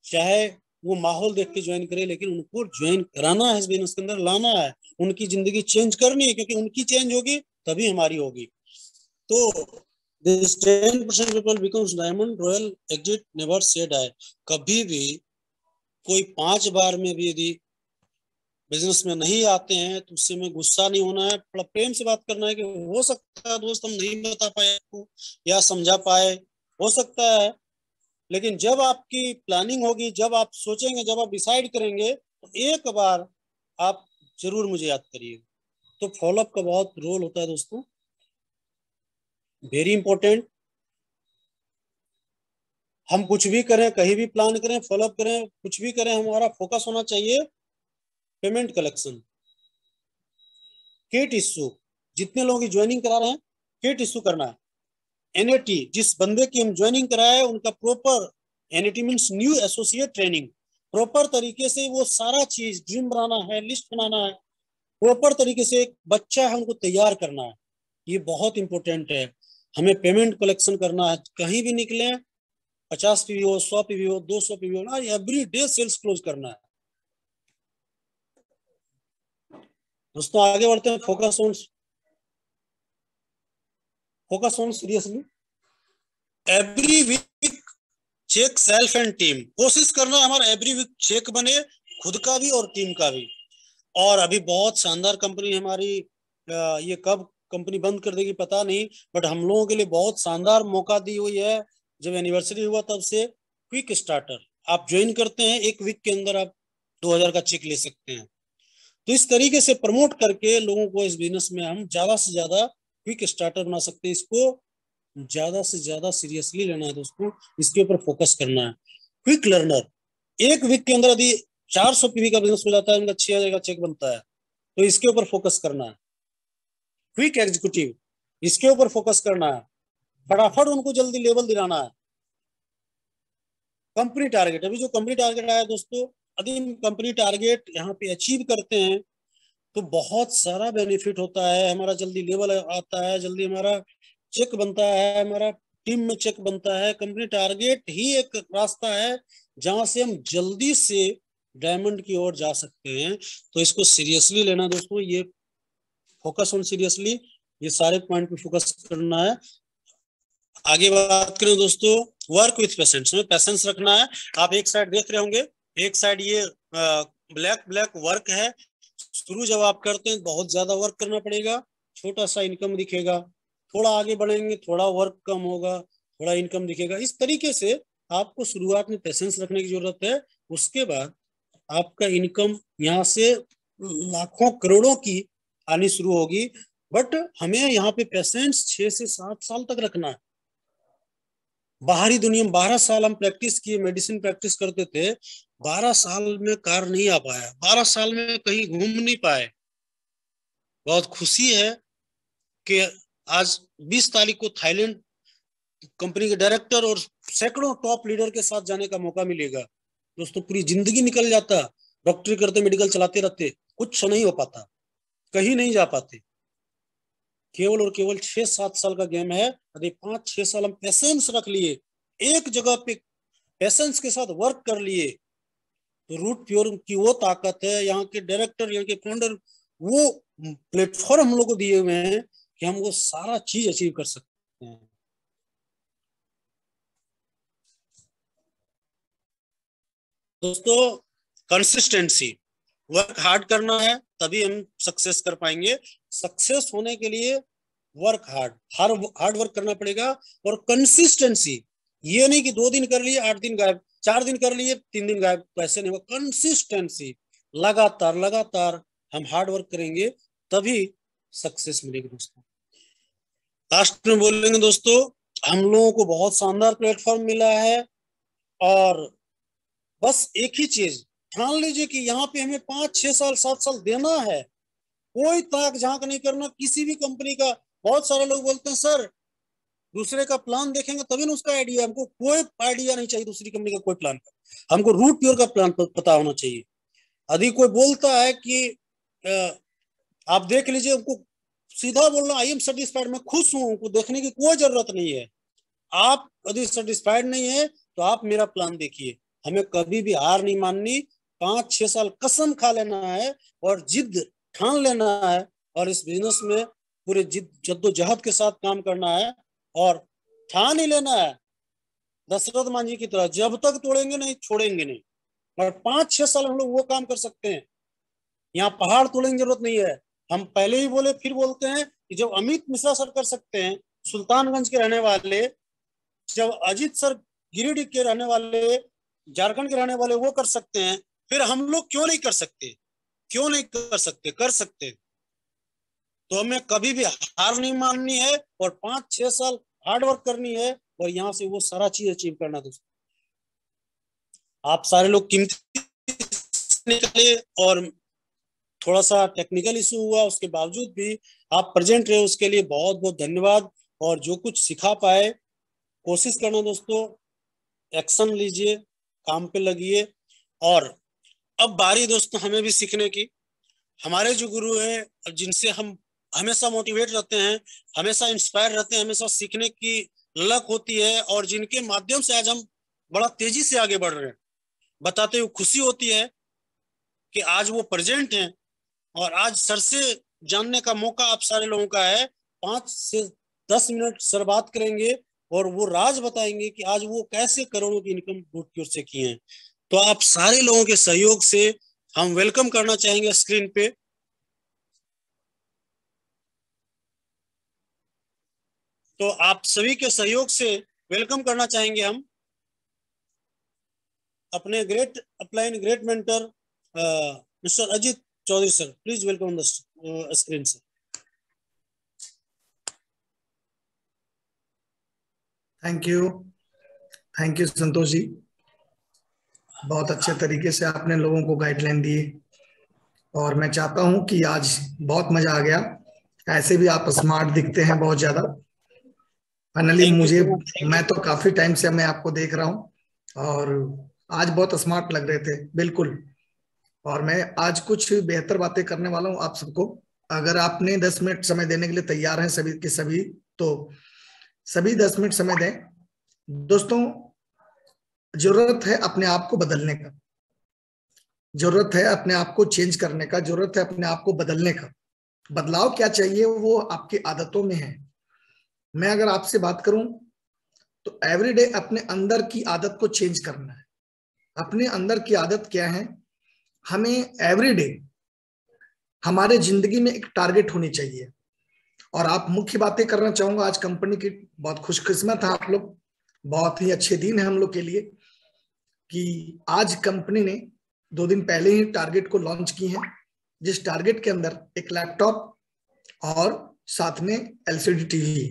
चाहे वो माहौल देख के ज्वाइन करे, लेकिन उनको ज्वाइन कराना है, इस बिजनेस के अंदर लाना है। उनकी जिंदगी चेंज करनी है, क्योंकि उनकी चेंज होगी तभी हमारी होगी। तो this 10% people becomes diamond royal exit never say die. कभी भी कोई 5 बार में भी यदि बिजनेस में नहीं आते हैं तो उससे में गुस्सा नहीं होना है, थोड़ा प्रेम से बात करना है कि हो सकता है दोस्त हम नहीं बता पाए आपको या समझा पाए, हो सकता है। लेकिन जब आपकी प्लानिंग होगी, जब आप सोचेंगे, जब आप डिसाइड करेंगे, तो 1 बार आप जरूर मुझे याद करिएगा। तो फॉलोअप का बहुत रोल होता है दोस्तों, वेरी इंपॉर्टेंट। हम कुछ भी करें, कहीं भी प्लान करें, फॉलोअप करें, कुछ भी करें, हमारा फोकस होना चाहिए पेमेंट कलेक्शन। किट इश्यू, जितने लोगों की ज्वाइनिंग करा रहे हैं किट इश्यू करना है। NAT जिस बंदे की हम ज्वाइनिंग कराए उनका proper, NAT means new associate training, proper तरीके से वो सारा चीज ड्रीम बनाना है, लिस्ट बनाना है, प्रॉपर तरीके से एक बच्चा है उनको तैयार करना है। ये बहुत इंपॉर्टेंट है। हमें पेमेंट कलेक्शन करना है, कहीं भी निकले 50 PV हो, 100 PV हो, 200 PV हो ना, एवरी डे सेल्स क्लोज करना है। दोस्तों आगे बढ़ते हैं। Focus on seriously every week check self and team. कोशिश करना हमारा एवरी वीक चेक बने, खुद का भी और टीम का भी। और अभी बहुत शानदार कंपनी हमारी, ये कब कंपनी बंद कर देगी पता नहीं, बट हम लोगों के लिए बहुत शानदार मौका दी हुई है। जब एनिवर्सरी हुआ तब से क्विक स्टार्टर आप ज्वाइन करते हैं, एक वीक के अंदर आप 2000 का चेक ले सकते हैं। तो इस तरीके से प्रमोट करके लोगों को इस बिजनेस में हम ज्यादा से ज्यादा क्विक स्टार्टर बना सकते हैं। इसको ज्यादा से ज्यादा सीरियसली लेना है दोस्तों, इसके ऊपर फोकस करना है। क्विक लर्नर, एक वीक के अंदर यदि 400 PV का बिजनेस हो जाता है, उनका 6000 का चेक बनता है, तो इसके ऊपर फोकस करना है। क्विक एग्जीक्यूटिव, इसके ऊपर फोकस करना है, फटाफट उनको जल्दी लेवल दिलाना है। कंपनी टारगेट, अभी जो कंपनी टारगेट आया दोस्तों, यदि हम कंपनी टारगेट यहाँ पे अचीव करते हैं तो बहुत सारा बेनिफिट होता है। हमारा जल्दी लेवल आता है, जल्दी हमारा चेक बनता है, हमारा टीम में चेक बनता है। कंपनी टारगेट ही एक रास्ता है जहां से हम जल्दी से डायमंड की ओर जा सकते हैं। तो इसको सीरियसली लेना दोस्तों, ये फोकस ऑन सीरियसली, ये सारे पॉइंट पे फोकस करना है। आगे बात करें दोस्तों, वर्क विथ पेशेंट्स में पेशेंस रखना है। आप एक साइड देख रहे होंगे, एक साइड ये ब्लैक वर्क है। शुरू जब आप करते हैं बहुत ज्यादा वर्क करना पड़ेगा, छोटा सा इनकम दिखेगा, थोड़ा आगे बढ़ेंगे थोड़ा वर्क कम होगा, थोड़ा इनकम दिखेगा। इस तरीके से आपको शुरुआत में पेशेंस रखने की जरूरत है। उसके बाद आपका इनकम यहाँ से लाखों करोड़ों की आनी शुरू होगी। बट हमें यहाँ पे पेशेंस 6 से 7 साल तक रखना है। बाहरी दुनिया में 12 साल हम प्रैक्टिस किए, मेडिसिन प्रैक्टिस करते थे, 12 साल में कार नहीं आ पाया, 12 साल में कहीं घूम नहीं पाए। बहुत खुशी है कि आज 20 तारीख को थाईलैंड कंपनी के डायरेक्टर और सैकड़ों टॉप लीडर के साथ जाने का मौका मिलेगा। दोस्तों पूरी जिंदगी निकल जाता, डॉक्टरी करते मेडिकल चलाते रहते, कुछ नहीं हो पाता, कहीं नहीं जा पाते। केवल और केवल 6-7 साल का गेम है। यदि 5-6 साल हम पेशेंस रख लिए, एक जगह पे पेशेंस के साथ वर्क कर लिए, तो रूट प्योर की वो ताकत है, यहाँ के डायरेक्टर, यहाँ के फाउंडर, वो प्लेटफॉर्म हम लोग को दिए हुए हैं कि हम वो सारा चीज अचीव कर सकते हैं। दोस्तों कंसिस्टेंसी, वर्क हार्ड करना है तभी हम सक्सेस कर पाएंगे। सक्सेस होने के लिए वर्क हार्ड वर्क करना पड़ेगा। और कंसिस्टेंसी, ये नहीं कि 2 दिन कर लिए 8 दिन गायब, 4 दिन कर लिए 3 दिन गायब, तो ऐसे नहीं होगा। कंसिस्टेंसी, लगातार लगातार हम हार्ड वर्क करेंगे तभी सक्सेस मिलेगी। दोस्तों लास्ट में बोलेंगे दोस्तों, हम लोगों को बहुत शानदार प्लेटफॉर्म मिला है, और बस एक ही चीज ठान लीजिए कि यहाँ पे हमें 5-6 साल 7 साल देना है। कोई ताक झांक नहीं करना किसी भी कंपनी का। बहुत सारे लोग बोलते हैं सर दूसरे का प्लान देखेंगे तभी ना उसका आइडिया। हमको कोई आइडिया नहीं चाहिए दूसरी कंपनी का, कोई प्लान का, हमको रूट प्योर का प्लान पता होना चाहिए। यदि कोई बोलता है कि आप देख लीजिए, हमको सीधा बोलना आई एम सेटिस्फाइड, मैं खुश हूं, उनको देखने की कोई जरूरत नहीं है। आप यदि सेटिस्फाइड नहीं है तो आप मेरा प्लान देखिए। हमें कभी भी हार नहीं माननी, 5-6 साल कसम खा लेना है और जिद ठान लेना है, और इस बिजनेस में पूरे जद्दोजहद के साथ काम करना है। और ठान ही लेना है दशरथ मान जी की तरह, जब तक तोड़ेंगे नहीं छोड़ेंगे नहीं। और 5-6 साल हम लोग वो काम कर सकते हैं, यहाँ पहाड़ तोड़ने की जरूरत नहीं है। हम पहले ही बोले फिर बोलते हैं कि जब अमित मिश्रा सर कर सकते हैं, सुल्तानगंज के रहने वाले, जब अजीत सर गिरिडीह के रहने वाले, झारखंड के रहने वाले वो कर सकते हैं, फिर हम लोग क्यों नहीं कर सकते? क्यों नहीं कर सकते? कर सकते। तो हमें कभी भी हार नहीं माननी है और 5-6 साल हार्ड वर्क करनी है और यहाँ से वो सारा चीज अचीव करना। दोस्तों आप सारे लोग कीमती निकले और थोड़ा सा टेक्निकल इशू हुआ, उसके बावजूद भी आप प्रेजेंट रहे, उसके लिए बहुत बहुत धन्यवाद। और जो कुछ सिखा पाए कोशिश करना दोस्तों, एक्शन लीजिए, काम पे लगिए। और अब बारी दोस्तों हमें भी सीखने की। हमारे जो गुरु हैं जिनसे हम हमेशा मोटिवेट रहते हैं, हमेशा इंस्पायर रहते हैं, हमेशा सीखने की ललक होती है, और जिनके माध्यम से आज हम बड़ा तेजी से आगे बढ़ रहे हैं, बताते हुए खुशी होती है कि आज वो प्रेजेंट हैं। और आज सर से जानने का मौका आप सारे लोगों का है। 5 से 10 मिनट सर बात करेंगे और वो राज बताएंगे कि आज वो कैसे करोड़ों की इनकम रूट की ओर से किए हैं। तो आप सारे लोगों के सहयोग से हम वेलकम करना चाहेंगे स्क्रीन पे। तो आप सभी के सहयोग से वेलकम करना चाहेंगे हम अपने great upline great mentor mister Ajit Chaudhary sir. Please welcome the screen sir. Thank you Santosh ji, बहुत अच्छे तरीके से आपने लोगों को गाइडलाइन दी और मैं चाहता हूं कि आज बहुत मजा आ गया। ऐसे भी आप स्मार्ट दिखते हैं बहुत ज्यादा। फाइनली मुझे, मैं तो काफी टाइम से मैं आपको देख रहा हूं और आज बहुत स्मार्ट लग रहे थे, बिल्कुल। और मैं आज कुछ बेहतर बातें करने वाला हूं आप सबको। अगर आपने 10 मिनट समय देने के लिए तैयार हैं सभी के सभी, तो सभी 10 मिनट समय दें। दोस्तों, जरूरत है अपने आप को बदलने का, जरूरत है अपने आप को चेंज करने का, जरूरत है अपने आप को बदलने का। बदलाव क्या चाहिए, वो आपकी आदतों में है। मैं अगर आपसे बात करूं तो एवरीडे अपने अंदर की आदत को चेंज करना है। अपने अंदर की आदत क्या है, हमें एवरीडे हमारे जिंदगी में एक टारगेट होनी चाहिए। और आप मुख्य बातें करना चाहूंगा, आज कंपनी की बहुत खुशकिस्मत है आप लोग, बहुत ही अच्छे दिन है हम लोग के लिए कि आज कंपनी ने 2 दिन पहले ही टारगेट को लॉन्च की है, जिस टारगेट के अंदर एक लैपटॉप और साथ में एलसीडी टीवी।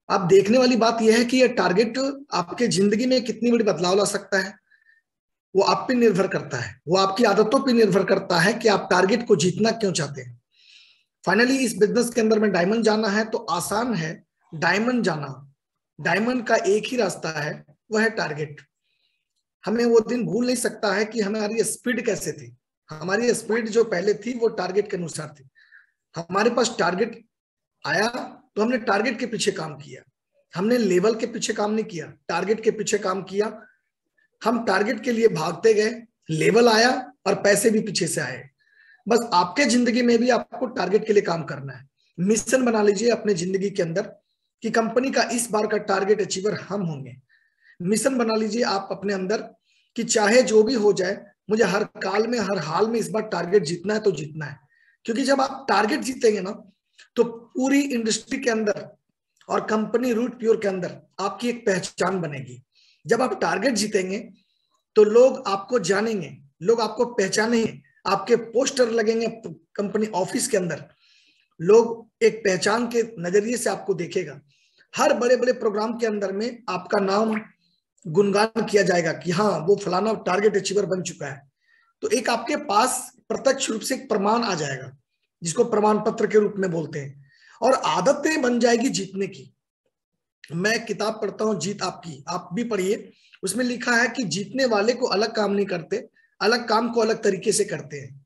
अब देखने वाली बात यह है कि यह टारगेट आपके जिंदगी में कितनी बड़ी बदलाव ला सकता है, वो आप पे निर्भर करता है, वो आपकी आदतों पे निर्भर करता है कि आप टारगेट को जीतना क्यों चाहते हैं। फाइनली इस बिजनेस के अंदर में डायमंड जाना है तो आसान है डायमंड जाना। डायमंड का एक ही रास्ता है, वह है टारगेट। हमें वो दिन भूल नहीं सकता है कि हमारी स्पीड कैसे थी। हमारी स्पीड जो पहले थी वो टारगेट के अनुसार थी। हमारे पास टारगेट आया तो हमने टारगेट के पीछे काम किया, हमने लेवल के पीछे काम नहीं किया, टारगेट के पीछे काम किया। हम टारगेट के लिए भागते गए, लेवल आया और पैसे भी पीछे से आए। बस आपके जिंदगी में भी आपको टारगेट के लिए काम करना है। मिशन बना लीजिए अपने जिंदगी के अंदर कि कंपनी का इस बार का टारगेट अचीवर हम होंगे। मिशन बना लीजिए आप अपने अंदर कि चाहे जो भी हो जाए, मुझे हर काल में हर हाल में इस बार टारगेट जीतना है तो जीतना है। क्योंकि जब आप टारगेट जीतेंगे ना, तो पूरी इंडस्ट्री के अंदर और कंपनी रूट प्योर के अंदर आपकी एक पहचान बनेगी। जब आप टारगेट जीतेंगे तो लोग आपको जानेंगे, लोग आपको पहचानेंगे, आपके पोस्टर लगेंगे कंपनी ऑफिस के अंदर, लोग एक पहचान के नजरिए से आपको देखेगा। हर बड़े बड़े प्रोग्राम के अंदर में आपका नाम गुणगान किया जाएगा कि हाँ वो फलाना टारगेट अचीवर बन चुका है। तो एक आपके पास प्रत्यक्ष रूप से एक प्रमाण आ जाएगा, जिसको प्रमाण पत्र के रूप में बोलते हैं, और आदतें बन जाएगी जीतने की। मैं किताब पढ़ता हूं जीत आपकी, आप भी पढ़िए। उसमें लिखा है कि जीतने वाले को अलग काम नहीं करते, अलग काम को अलग तरीके से करते हैं।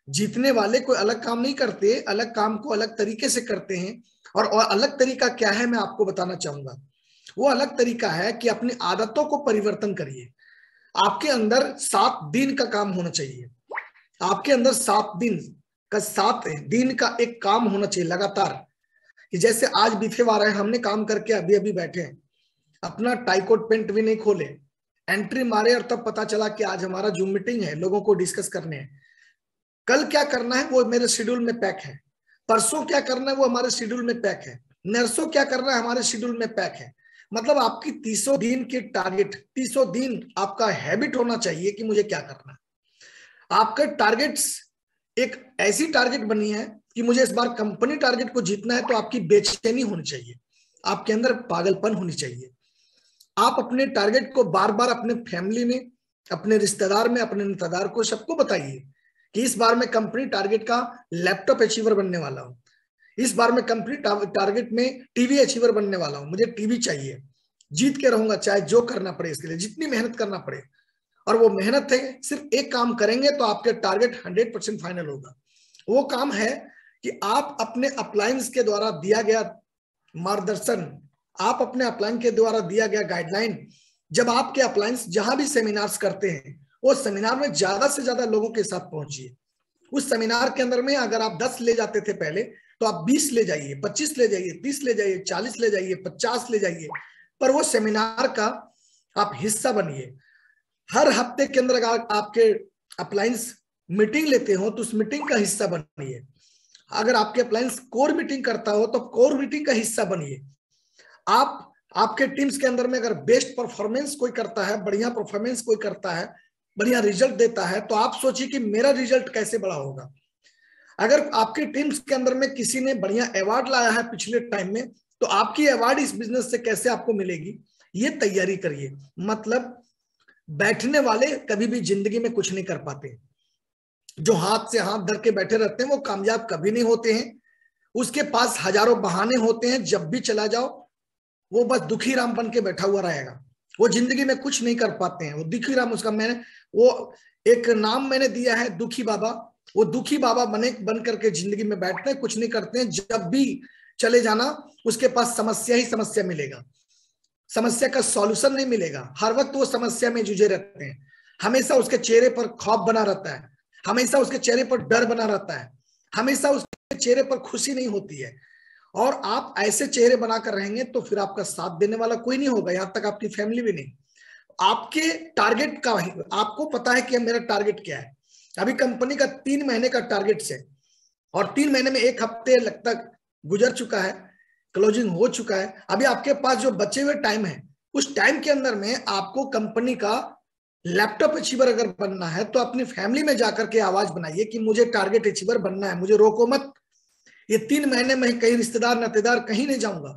जीतने वाले कोई अलग काम नहीं करते, अलग काम को अलग तरीके से करते हैं। और अलग तरीका क्या है मैं आपको बताना चाहूंगा। वो अलग तरीका है कि अपनी आदतों को परिवर्तन करिए। आपके अंदर 7 दिन का काम होना चाहिए। आपके अंदर 7 दिन का एक काम होना चाहिए लगातार। कि जैसे आज बीफेवार है, हमने काम करके अभी अभी बैठे हैं, अपना टाई कोट पेंट भी नहीं खोले, एंट्री मारे और तब पता चला कि आज हमारा जूम मीटिंग है, लोगों को डिस्कस करने हैं, कल क्या करना है वो मेरे शेड्यूल में पैक है, परसों क्या करना है वो हमारे शेड्यूल में पैक है, नरसों क्या करना है हमारे शेड्यूल में पैक है। मतलब आपकी 300 दिन की टारगेट, 300 दिन आपका हैबिट होना चाहिए कि मुझे क्या करना है। आपका टारगेट्स एक ऐसी टारगेट बनी है कि मुझे इस बार कंपनी टारगेट को जीतना है, तो आपकी बेचैनी होनी चाहिए, आपके अंदर पागलपन होनी चाहिए। आप अपने टारगेट को बार बार अपने फैमिली में, अपने रिश्तेदार में, अपने नातेदार को, सबको बताइए कि इस बार मैं कंपनी टारगेट का लैपटॉप अचीवर बनने वाला हूं, इस बार मैं कंप्लीट टारगेट में टीवी अचीवर बनने वाला हूं। मुझे टीवी चाहिए, जीत के रहूंगा, चाहे जो करना पड़े, इसके लिए जितनी मेहनत करना पड़े। और वो मेहनत है, सिर्फ एक काम करेंगे तो आपके टारगेट 100% फाइनल होगा। वो काम है कि आप अपने अपलायंस के द्वारा दिया गया मार्गदर्शन, आप अपने अपलायंस के द्वारा दिया गया गाइडलाइन, जब आपके अपलायंस जहां भी सेमिनार्स करते हैं, वो सेमिनार में ज्यादा से ज्यादा लोगों के साथ पहुंचिए। उस सेमिनार के अंदर में अगर आप 10 ले जाते थे पहले, तो आप 20 ले जाइए, 25 ले जाइए, 30 ले जाइए, 40 ले जाइए, 50 ले जाइए, पर वो सेमिनार का आप हिस्सा बनिए। हर हफ्ते के अंदर अगर आपके अपलायंस मीटिंग लेते हो तो उस मीटिंग का हिस्सा बनिए। अगर आपके अपलायंस कोर मीटिंग करता हो तो कोर मीटिंग का हिस्सा बनिए। आप आपके टीम्स के अंदर में अगर बेस्ट परफॉर्मेंस कोई करता है, बढ़िया परफॉर्मेंस कोई करता है, बढ़िया रिजल्ट देता है, तो आप सोचिए कि मेरा रिजल्ट कैसे बड़ा होगा। अगर आपके टीम्स के अंदर में किसी ने बढ़िया अवार्ड लाया है पिछले टाइम में, तो आपकी अवार्ड इस बिजनेस से कैसे आपको मिलेगी, ये तैयारी करिए। मतलब बैठने वाले कभी भी जिंदगी में कुछ नहीं कर पाते। जो हाथ से हाथ धर के बैठे रहते हैं वो कामयाब कभी नहीं होते हैं। उसके पास हजारों बहाने होते हैं, जब भी चला जाओ वो बस दुखी राम बन के बैठा हुआ रहेगा। वो जिंदगी में कुछ नहीं कर पाते हैं। वो दुखी राम, उसका मैंने वो एक नाम मैंने दिया है, दुखी बाबा। वो दुखी बाबा बन करके जिंदगी में बैठते हैं, कुछ नहीं करते हैं। जब भी चले जाना उसके पास समस्या ही समस्या मिलेगा, समस्या का सॉल्यूशन नहीं मिलेगा। हर वक्त वो समस्या में जुझे रहते हैं। हमेशा उसके चेहरे पर खौफ बना रहता है, हमेशा उसके चेहरे पर डर बना रहता है, हमेशा उसके चेहरे पर खुशी नहीं होती है। और आप ऐसे चेहरे बनाकर रहेंगे तो फिर आपका साथ देने वाला कोई नहीं होगा, यहां तक आपकी फैमिली भी नहीं। आपके टारगेट का, आपको पता है कि मेरा टारगेट क्या है। अभी कंपनी का 3 महीने का टारगेट है और 3 महीने में 1 हफ्ते लगता गुजर चुका है, क्लोजिंग हो चुका है। अभी आपके पास जो बचे हुए टाइम है, उस टाइम के अंदर में आपको कंपनी का लैपटॉप अचीवर अगर बनना है तो अपनी फैमिली में जाकर के आवाज बनाइए कि मुझे टारगेट अचीवर बनना है, मुझे रोको मत। ये 3 महीने में कहीं रिश्तेदार नातेदार कहीं नहीं जाऊंगा,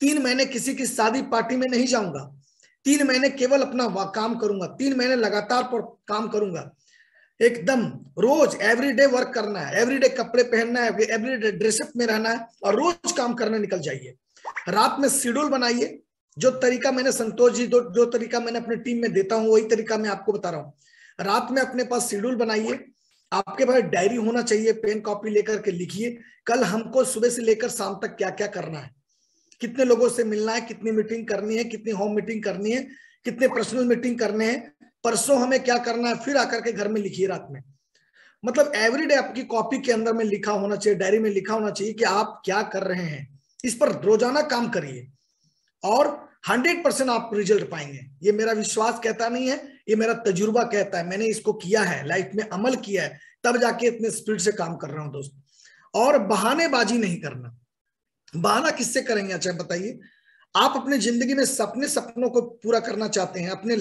3 महीने किसी की शादी पार्टी में नहीं जाऊंगा, 3 महीने केवल अपना काम करूंगा, 3 महीने लगातार पर काम करूंगा। एकदम रोज एवरीडे वर्क करना है, एवरीडे कपड़े पहनना है, एवरीडे ड्रेसअप में रहना है और रोज काम करने निकल जाइए। रात में शेड्यूल बनाइए। जो तरीका मैंने संतोष जी जो तरीका मैंने अपने टीम में देता हूं, वही तरीका मैं आपको बता रहा हूं। रात में अपने पास शेड्यूल बनाइए। आपके पास डायरी होना चाहिए, पेन कॉपी लेकर के लिखिए, कल हमको सुबह से लेकर शाम तक क्या क्या करना है, कितने लोगों से मिलना है, कितनी मीटिंग करनी है, कितनी होम मीटिंग करनी है, कितने पर्सनल मीटिंग करने हैं, परसों हमें क्या करना है, फिर आकर के घर में लिखिए रात में। मतलब एवरीडे आपकी कॉपी के अंदर में लिखा होना चाहिए, डायरी में लिखा होना चाहिए कि आप क्या कर रहे हैं। इस पर रोजाना काम करिए और 100% आप रिजल्ट पाएंगे। ये मेरा विश्वास कहता नहीं है, ये मेरा तजुर्बा कहता है। मैंने इसको किया है, लाइफ में अमल किया है, तब जाके इतने स्पीड से काम कर रहा हूं दोस्त। और बहानेबाजी नहीं करना। बहाना किससे करेंगे? अच्छा बताइए। आप अपनी जिंदगी में सपनों को पूरा करना चाहते हैं, अपने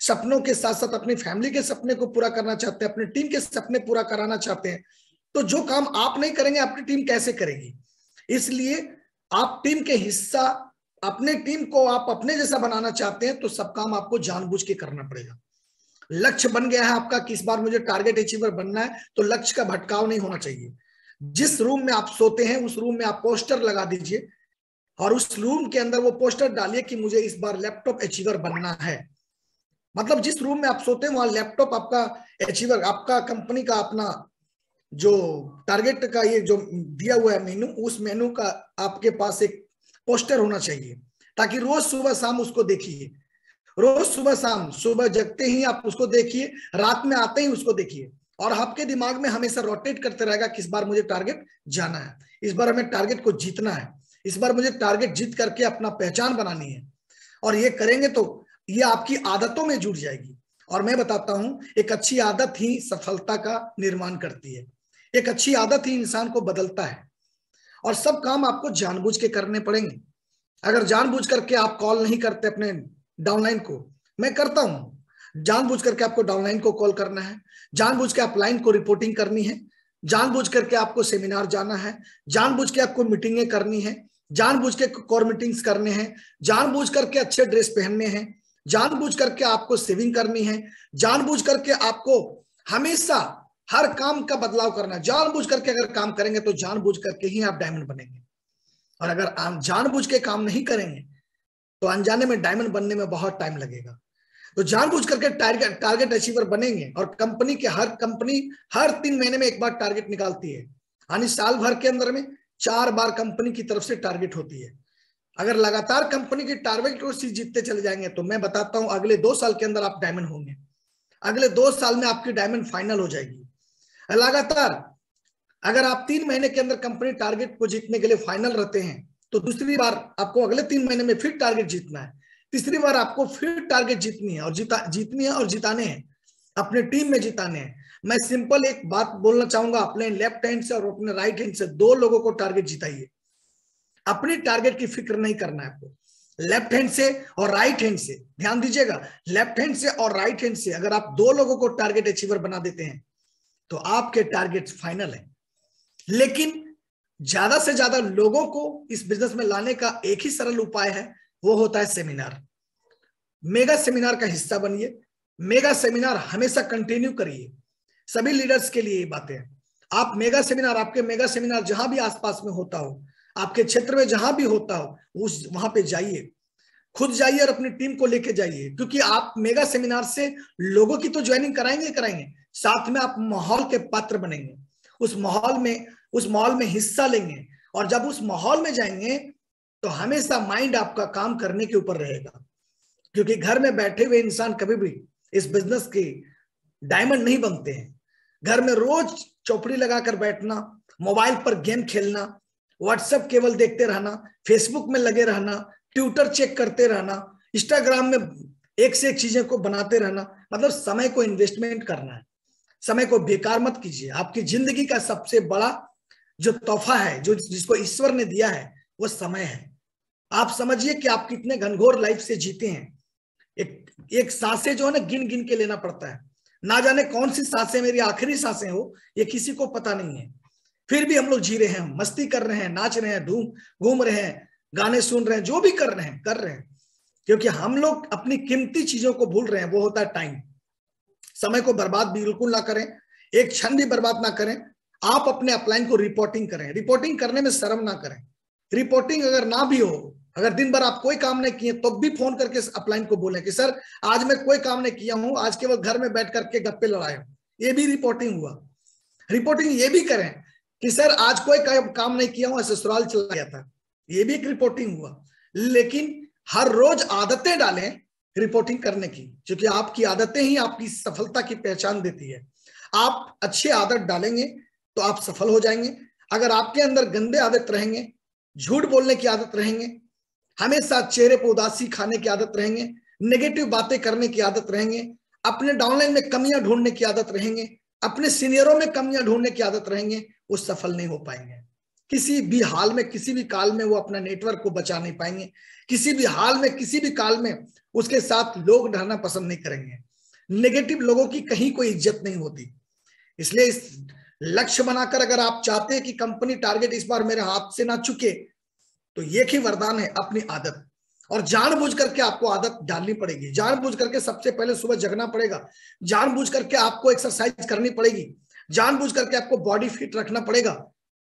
सपनों के साथ साथ अपनी फैमिली के सपने को पूरा करना चाहते हैं, अपनी टीम के सपने पूरा कराना चाहते हैं, तो जो काम आप नहीं करेंगे अपनी टीम कैसे करेगी? इसलिए आप टीम के हिस्सा, अपने टीम को आप अपने जैसा बनाना चाहते हैं तो सब काम आपको जानबूझ के करना पड़ेगा। लक्ष्य बन गया है आपका कि इस बार मुझे टारगेट अचीवर बनना है, तो लक्ष्य का भटकाव नहीं होना चाहिए। जिस रूम में आप सोते हैं उस रूम में आप पोस्टर लगा दीजिए और उस रूम के अंदर वो पोस्टर डालिए कि मुझे इस बार लैपटॉप अचीवर बनना है। मतलब जिस रूम में आप सोते हैं वहां लैपटॉप आपका अचीवर, आपका कंपनी का अपना जो टारगेट का ये जो दिया हुआ है मेनू, उस मेनू का आपके पास एक पोस्टर होना चाहिए, ताकि रोज सुबह शाम उसको देखिए। रोज सुबह शाम, सुबह जगते ही आप उसको देखिए, रात में आते ही उसको देखिए, और आपके दिमाग में हमेशा रोटेट करते रहेगा कि इस बार मुझे टारगेट जाना है, इस बार हमें टारगेट को जीतना है, इस बार मुझे टारगेट जीत करके अपना पहचान बनानी है। और ये करेंगे तो ये आपकी आदतों में जुड़ जाएगी। और मैं बताता हूं, एक अच्छी आदत ही सफलता का निर्माण करती है, एक अच्छी आदत ही इंसान को बदलता है। और सब काम आपको जानबूझ के करने पड़ेंगे। अगर जानबूझ करके आप कॉल नहीं करते अपने डाउनलाइन को, मैं करता हूं, जानबूझ करके आपको डाउनलाइन को कॉल करना है, जानबूझ के अपलाइन को रिपोर्टिंग करनी है, जानबूझ करके आपको सेमिनार जाना है, जानबूझ के आपको मीटिंगें करनी है, जानबूझ के कोर मीटिंग्स करने हैं, जानबूझ करके अच्छे ड्रेस पहनने हैं, जानबूझ करके आपको सेविंग करनी है, जानबूझ करके आपको हमेशा हर काम का बदलाव करना, जानबूझ करके अगर काम करेंगे तो जानबूझ करके ही आप डायमंड बनेंगे। और अगर आप जानबूझ के काम नहीं करेंगे तो अनजाने में डायमंड बनने में बहुत टाइम लगेगा। तो जानबूझ करके टारगेट अचीवर बनेंगे। और कंपनी हर 3 महीने में एक बार टारगेट निकालती है, यानी साल भर के अंदर में 4 बार कंपनी की तरफ से टारगेट होती है। अगर लगातार कंपनी की टारगेट को जीतते चले जाएंगे तो मैं बताता हूं अगले 2 साल के अंदर आप डायमंड होंगे। अगले 2 साल में आपकी डायमंड फाइनल हो जाएगी। लगातार अगर आप 3 महीने के अंदर कंपनी टारगेट को जीतने के लिए फाइनल रहते हैं तो दूसरी बार आपको अगले 3 महीने में फिर टारगेट जीतना है, तीसरी बार आपको फिर टारगेट जीतनी है और जिताने हैं, अपने टीम में जिताने हैं। मैं सिंपल एक बात बोलना चाहूंगा, अपने लेफ्ट हैंड से और अपने राइट हैंड से 2 लोगों को टारगेट जिताइए। अपनी टारगेट की फिक्र नहीं करना है आपको। लेफ्ट हैंड से और राइट हैंड से, ध्यान दीजिएगा, लेफ्ट हैंड से और राइट हैंड से अगर आप 2 लोगों को टारगेट अचीवर बना देते हैं तो आपके टारगेट फाइनल है। लेकिन ज्यादा से ज्यादा लोगों को इस बिजनेस में लाने का एक ही सरल उपाय है, वो होता है सेमिनार। मेगा सेमिनार का हिस्सा बनिए, मेगा सेमिनार हमेशा कंटिन्यू करिए। सभी लीडर्स के लिए ये बातें हैं। आप मेगा सेमिनार, आपके मेगा सेमिनार जहां भी आसपास में होता हो, आपके क्षेत्र में जहां भी होता हो, वहां पे जाइए, खुद जाइए और अपनी टीम को लेके जाइए। क्योंकि आप मेगा सेमिनार से लोगों की तो ज्वाइनिंग कराएंगे, साथ में आप माहौल के पात्र बनेंगे, उस माहौल में हिस्सा लेंगे। और जब उस माहौल में जाएंगे तो हमेशा माइंड आपका काम करने के ऊपर रहेगा। क्योंकि घर में बैठे हुए इंसान कभी भी इस बिजनेस के डायमंड नहीं बनते हैं। घर में रोज चौपड़ी लगाकर बैठना, मोबाइल पर गेम खेलना, व्हाट्सएप केवल देखते रहना, फेसबुक में लगे रहना, ट्विटर चेक करते रहना, इंस्टाग्राम में एक से एक चीजें को बनाते रहना, मतलब समय को इन्वेस्टमेंट करना है। समय को बेकार मत कीजिए। आपकी जिंदगी का सबसे बड़ा जो तोहफा है, जो जिसको ईश्वर ने दिया है, वो समय है। आप समझिए कि आप कितने घनघोर लाइफ से जीते हैं। एक सांसें जो है ना, गिन गिन के लेना पड़ता है। ना जाने कौन सी सांसें मेरी आखिरी सांसें हो, ये किसी को पता नहीं है। फिर भी हम लोग जी रहे हैं, मस्ती कर रहे हैं, नाच रहे हैं, घूम रहे हैं, गाने सुन रहे हैं, जो भी कर रहे हैं। क्योंकि हम लोग अपनी कीमती चीजों को भूल रहे हैं, वो होता है टाइम। समय को बर्बाद बिल्कुल ना करें, एक क्षण भी बर्बाद ना करें। आप अपने अपलाइन को रिपोर्टिंग करें, रिपोर्टिंग करने में शर्म ना करें। रिपोर्टिंग अगर ना भी हो, अगर दिन भर आप कोई काम नहीं किए तो भी फोन करके अपलाइन को बोलें कि सर आज मैं कोई काम नहीं किया हूं, आज केवल घर में बैठ करके गप्पे लड़ाए हूं। ये भी रिपोर्टिंग हुआ। रिपोर्टिंग ये भी करें कि सर आज कोई काम नहीं किया हूं, ससुराल चला गया था, ये भी एक रिपोर्टिंग हुआ। लेकिन हर रोज आदतें डालें रिपोर्टिंग करने की, क्योंकि आपकी आदतें ही आपकी सफलता की पहचान देती है। आप अच्छी आदत डालेंगे तो आप सफल हो जाएंगे। अगर आपके अंदर गंदे आदत रहेंगे, झूठ बोलने की आदत रहेंगे, हमेशा चेहरे पर उदासी खाने की आदत रहेंगे, नेगेटिव बातें करने की आदत रहेंगे, अपने डाउनलाइन में कमियां ढूंढने की आदत रहेंगे, अपने सीनियरों में कमियां ढूंढने की आदत रहेंगे, वो सफल नहीं हो पाएंगे। किसी भी हाल में, किसी भी काल में वो अपना नेटवर्क को बचा नहीं पाएंगे। किसी भी हाल में, किसी भी काल में उसके साथ लोग रहना पसंद नहीं करेंगे। नेगेटिव लोगों की कहीं कोई इज्जत नहीं होती। इसलिए इस लक्ष्य बनाकर अगर आप चाहते हैं कि कंपनी टारगेट इस बार मेरे हाथ से ना चुके, तो एक ही वरदान है, अपनी आदत। और जानबूझ करके आपको आदत डालनी पड़ेगी। जानबूझ करके सबसे पहले सुबह जगना पड़ेगा, जानबूझ करके आपको एक्सरसाइज करनी पड़ेगी, जानबूझ करके आपको बॉडी फिट रखना पड़ेगा,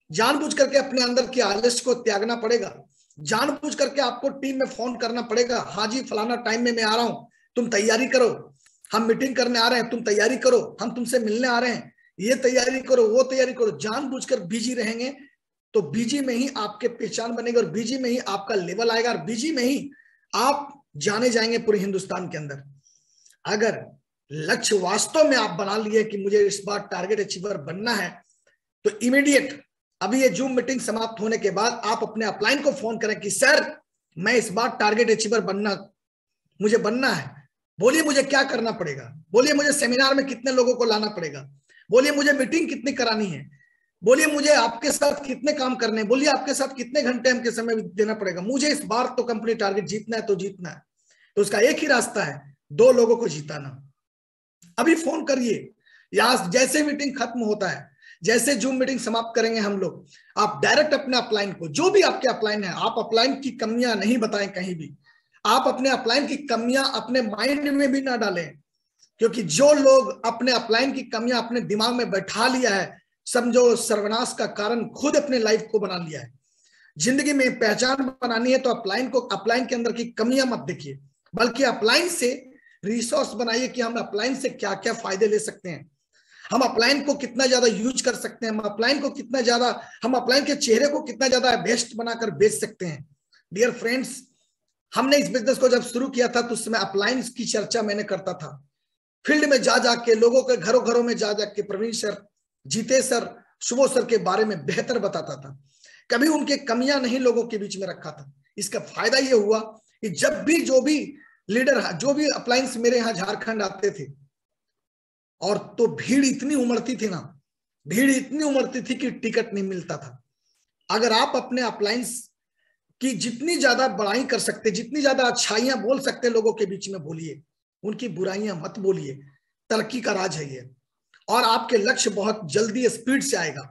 जानबूझ करके अपने अंदर के आलस्य को त्यागना पड़ेगा, जानबूझ करके आपको टीम में फोन करना पड़ेगा, हाँ जी फलाना टाइम में मैं आ रहा हूं, तुम तैयारी करो, हम मीटिंग करने आ रहे हैं, तुम तैयारी करो, हम तुमसे मिलने आ रहे हैं, ये तैयारी करो, वो तैयारी करो। जानबूझकर बिजी रहेंगे तो बीजी में ही आपके पहचान बनेगी, और बीजी में ही आपका लेवल आएगा, और बीजी में ही आप जाने जाएंगे पूरे हिंदुस्तान के अंदर। अगर लक्ष्य वास्तव में आप बना लिए कि मुझे इस बार टारगेट अचीवर बनना है, तो इमीडिएट अभी ये जूम मीटिंग समाप्त होने के बाद आप अपने अपलाइन को फोन करें कि सर मैं इस बार टारगेट अचीवर मुझे बनना है। बोलिए मुझे क्या करना पड़ेगा, बोलिए मुझे सेमिनार में कितने लोगों को लाना पड़ेगा, बोलिए मुझे मीटिंग कितनी करानी है, बोलिए मुझे आपके साथ कितने काम करने, बोलिए आपके साथ कितने घंटे हमके समय देना पड़ेगा। मुझे इस बार तो कंपनी टारगेट जीतना है तो जीतना है। तो उसका एक ही रास्ता है, 2 लोगों को जिताना। अभी फोन करिए, यहां जैसे मीटिंग खत्म होता है, जैसे जूम मीटिंग समाप्त करेंगे हम लोग, आप डायरेक्ट अपने अपलाइन को, जो भी आपके अपलाइन है, आप अपलाइन की कमियां नहीं बताएं कहीं भी। आप अपने अपलाइन की कमियां अपने माइंड में भी ना डालें, क्योंकि जो लोग अपने अपलाइन की कमियां अपने दिमाग में बैठा लिया है, समझो सर्वनाश का कारण खुद अपने लाइफ को बना लिया है। जिंदगी में पहचान बनानी है तो अपलाइन के अंदर की कमियां मत देखिए, बल्कि अपलाइन से रिसोर्स बनाइए कि हम अपलाइन से क्या क्या फायदे ले सकते हैं, हम अपलाइन को कितना ज्यादा यूज कर सकते हैं, हम अपलाइन के चेहरे को कितना ज्यादा बेस्ट बनाकर बेच सकते हैं। डियर फ्रेंड्स, हमने इस बिजनेस को जब शुरू किया था तो उस समय अपलाइन की चर्चा मैंने करता था, फील्ड में जा जाके लोगों के घरों घरों में जा जाके प्रवीण सर, जीते सर, शुभो सर के बारे में बेहतर बताता था, कभी उनके कमियां नहीं लोगों के बीच में रखा था। इसका फायदा यह हुआ कि जब भी जो भी लीडर, जो भी अपलाइंस मेरे यहाँ झारखंड आते थे, और तो भीड़ इतनी उमड़ती थी ना, भीड़ इतनी उमड़ती थी कि टिकट नहीं मिलता था। अगर आप अपने अपलाइंस की जितनी ज्यादा बड़ाई कर सकते, जितनी ज्यादा अच्छाइयां बोल सकते लोगों के बीच में बोलिए, उनकी बुराइयां मत बोलिए। तरक्की का राज है ये, और आपके लक्ष्य बहुत जल्दी स्पीड से आएगा।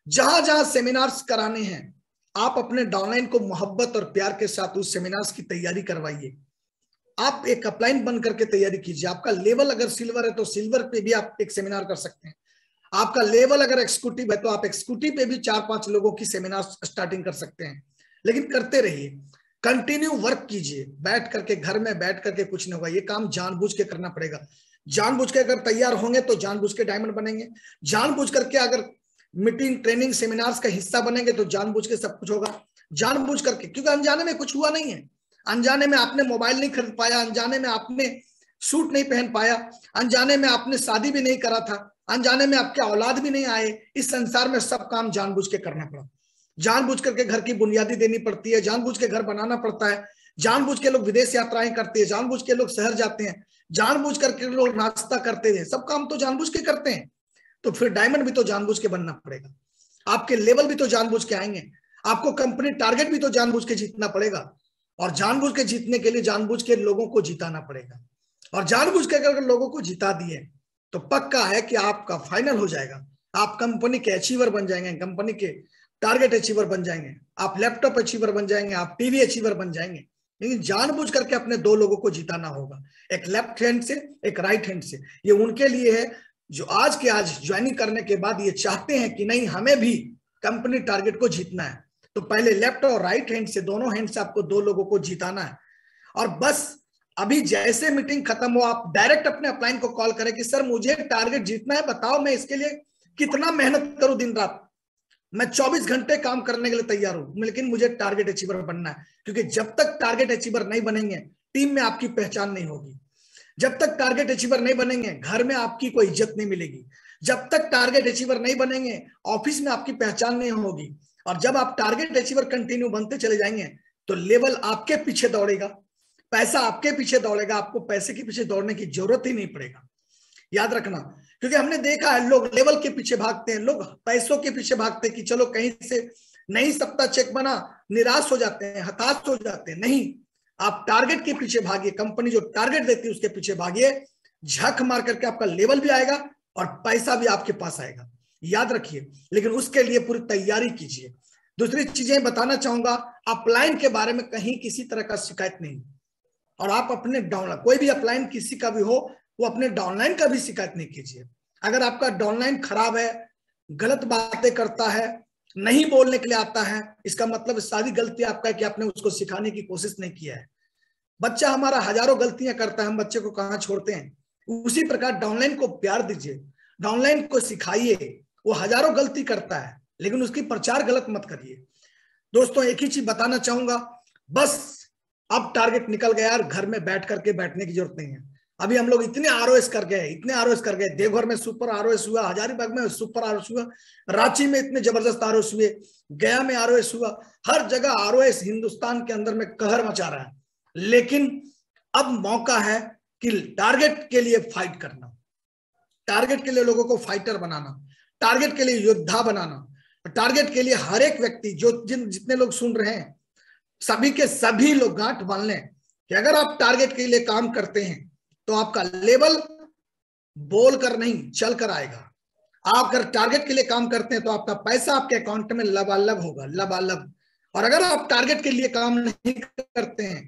जहां जहां सेमिनार्स कराने हैं, आप अपने डाउनलाइन को मोहब्बत और प्यार के साथ उस सेमिनार्स की तैयारी करवाइए। आप एक अपलाइन बन करके तैयारी कीजिए। आपका लेवल अगर सिल्वर है तो सिल्वर पे भी आप एक सेमिनार कर सकते हैं। आपका लेवल अगर एक्सिक्यूटिव है तो आप एक्सिक्यूटिव पे भी 4-5 लोगों की सेमिनार स्टार्टिंग कर सकते हैं। लेकिन करते रहिए, कंटिन्यू वर्क कीजिए। बैठ करके, घर में बैठ करके कुछ नहीं होगा, ये काम जानबूझ के करना पड़ेगा। जानबूझ के अगर तैयार होंगे तो जानबूझ के डायमंड बनेंगे। जानबूझ करके अगर मीटिंग, ट्रेनिंग, सेमिनार्स का हिस्सा बनेंगे तो जानबूझ के सब कुछ होगा। जानबूझ करके, क्योंकि अनजाने में कुछ हुआ नहीं है। अनजाने में आपने मोबाइल नहीं खरीद पाया, अनजाने में आपने सूट नहीं पहन पाया, अनजाने में आपने शादी भी नहीं करा था, अनजाने में आपके औलाद भी नहीं आए। इस संसार में सब काम जानबूझ के करना पड़ा। जानबूझ करके घर की बुनियादी देनी पड़ती है, जानबूझ के घर बनाना पड़ता है, जानबूझ के लोग विदेश यात्राएं करते हैं, जानबूझ के लोग शहर जाते हैं, जानबूझ करके लोग नाश्ता करते हैं। सब काम तो जानबूझ के करते हैं। तो फिर डायमंड भी तो जानबूझ के बनना पड़ेगा। आपके लेवल भी तो जानबूझ के आएंगे। आपको कंपनी टारगेट भी तो जानबूझ के जीतना पड़ेगा, और जानबूझ के जीतने के लिए जानबूझ के लोगों को जिताना पड़ेगा। और जानबूझ के अगर लोगों को जिता दिए तो पक्का है कि आपका फाइनल हो जाएगा। आप कंपनी के अचीवर बन जाएंगे, कंपनी के टारगेट अचीवर बन जाएंगे, आप लैपटॉप अचीवर बन जाएंगे, आप टीवी अचीवर बन जाएंगे। लेकिन जानबूझ करके अपने 2 लोगों को जिताना होगा, एक लेफ्ट हैंड से, एक राइट हैंड से। ये उनके लिए है जो आज के आज ज्वाइनिंग करने के बाद ये चाहते हैं कि नहीं, हमें भी कंपनी टारगेट को जीतना है। तो पहले लेफ्ट और राइट हैंड से, दोनों हैंड से आपको 2 लोगों को जिताना है। और बस अभी जैसे मीटिंग खत्म हो, आप डायरेक्ट अपने अपलाइन को कॉल करें कि सर मुझे टारगेट जीतना है, बताओ मैं इसके लिए कितना मेहनत करूं दिन रात। मैं 24 घंटे काम करने के लिए तैयार हूं, लेकिन मुझे टारगेट अचीवर बनना है। क्योंकि जब तक टारगेट अचीवर नहीं बनेंगे, टीम में आपकी पहचान नहीं होगी। जब तक टारगेट अचीवर नहीं बनेंगे, घर में आपकी कोई इज्जत नहीं मिलेगी। जब तक टारगेट अचीवर नहीं बनेंगे, ऑफिस में आपकी पहचान नहीं होगी। और जब आप टारगेट अचीवर कंटिन्यू बनते चले जाएंगे तो लेवल आपके पीछे दौड़ेगा, पैसा आपके पीछे दौड़ेगा, आपको पैसे के पीछे दौड़ने की जरूरत ही नहीं पड़ेगा। याद रखना, क्योंकि हमने देखा है लोग लेवल के पीछे भागते हैं, लोग पैसों के पीछे भागते हैं कि चलो कहीं से नहीं सप्ताह चेक बना, निराश हो जाते हैं, हताश हो जाते हैं। नहीं, आप टारगेट के पीछे भागिए, कंपनी जो टारगेट देती है उसके पीछे भागिए। झक मार करके आपका लेवल भी आएगा और पैसा भी आपके पास आएगा, याद रखिए। लेकिन उसके लिए पूरी तैयारी कीजिए। दूसरी चीजें बताना चाहूंगा, अपलाइन के बारे में कहीं किसी तरह का शिकायत नहीं। और आप अपने डाउनलाइन, कोई भी अपलाइन किसी का भी हो, वो अपने डाउनलाइन का भी शिकायत नहीं कीजिए। अगर आपका डाउनलाइन खराब है, गलत बातें करता है, नहीं बोलने के लिए आता है, इसका मतलब सारी गलती आपका है कि आपने उसको सिखाने की कोशिश नहीं किया है। बच्चा हमारा हजारों गलतियां करता है, हम बच्चे को कहां छोड़ते हैं। उसी प्रकार डाउनलाइन को प्यार दीजिए, डाउनलाइन को सिखाइए। वो हजारों गलती करता है, लेकिन उसकी प्रचार गलत मत करिए। दोस्तों, एक ही चीज बताना चाहूंगा, बस अब टारगेट निकल गया यार, घर में बैठ करके बैठने की जरूरत नहीं है। अभी हम लोग इतने आरओएस कर गए, इतने आरओएस कर गए। देवघर में सुपर आरओएस हुआ, हजारीबाग में सुपर आरओएस हुआ, रांची में इतने जबरदस्त आरओएस हुए, गया में आरओएस हुआ। हर जगह आरओएस हिंदुस्तान के अंदर में कहर मचा रहा है। लेकिन अब मौका है कि टारगेट के लिए फाइट करना, टारगेट के लिए लोगों को फाइटर बनाना, टारगेट के लिए योद्धा बनाना, टारगेट के लिए हर एक व्यक्ति, जो जितने लोग सुन रहे हैं, सभी के सभी लोग गांठ बांध लें कि अगर आप टारगेट के लिए काम करते हैं तो आपका लेवल बोल कर नहीं, चल कर आएगा। आप अगर टारगेट के लिए काम करते हैं तो आपका पैसा आपके अकाउंट में लबालब होगा, लबालब। और अगर आप टारगेट के लिए काम नहीं करते हैं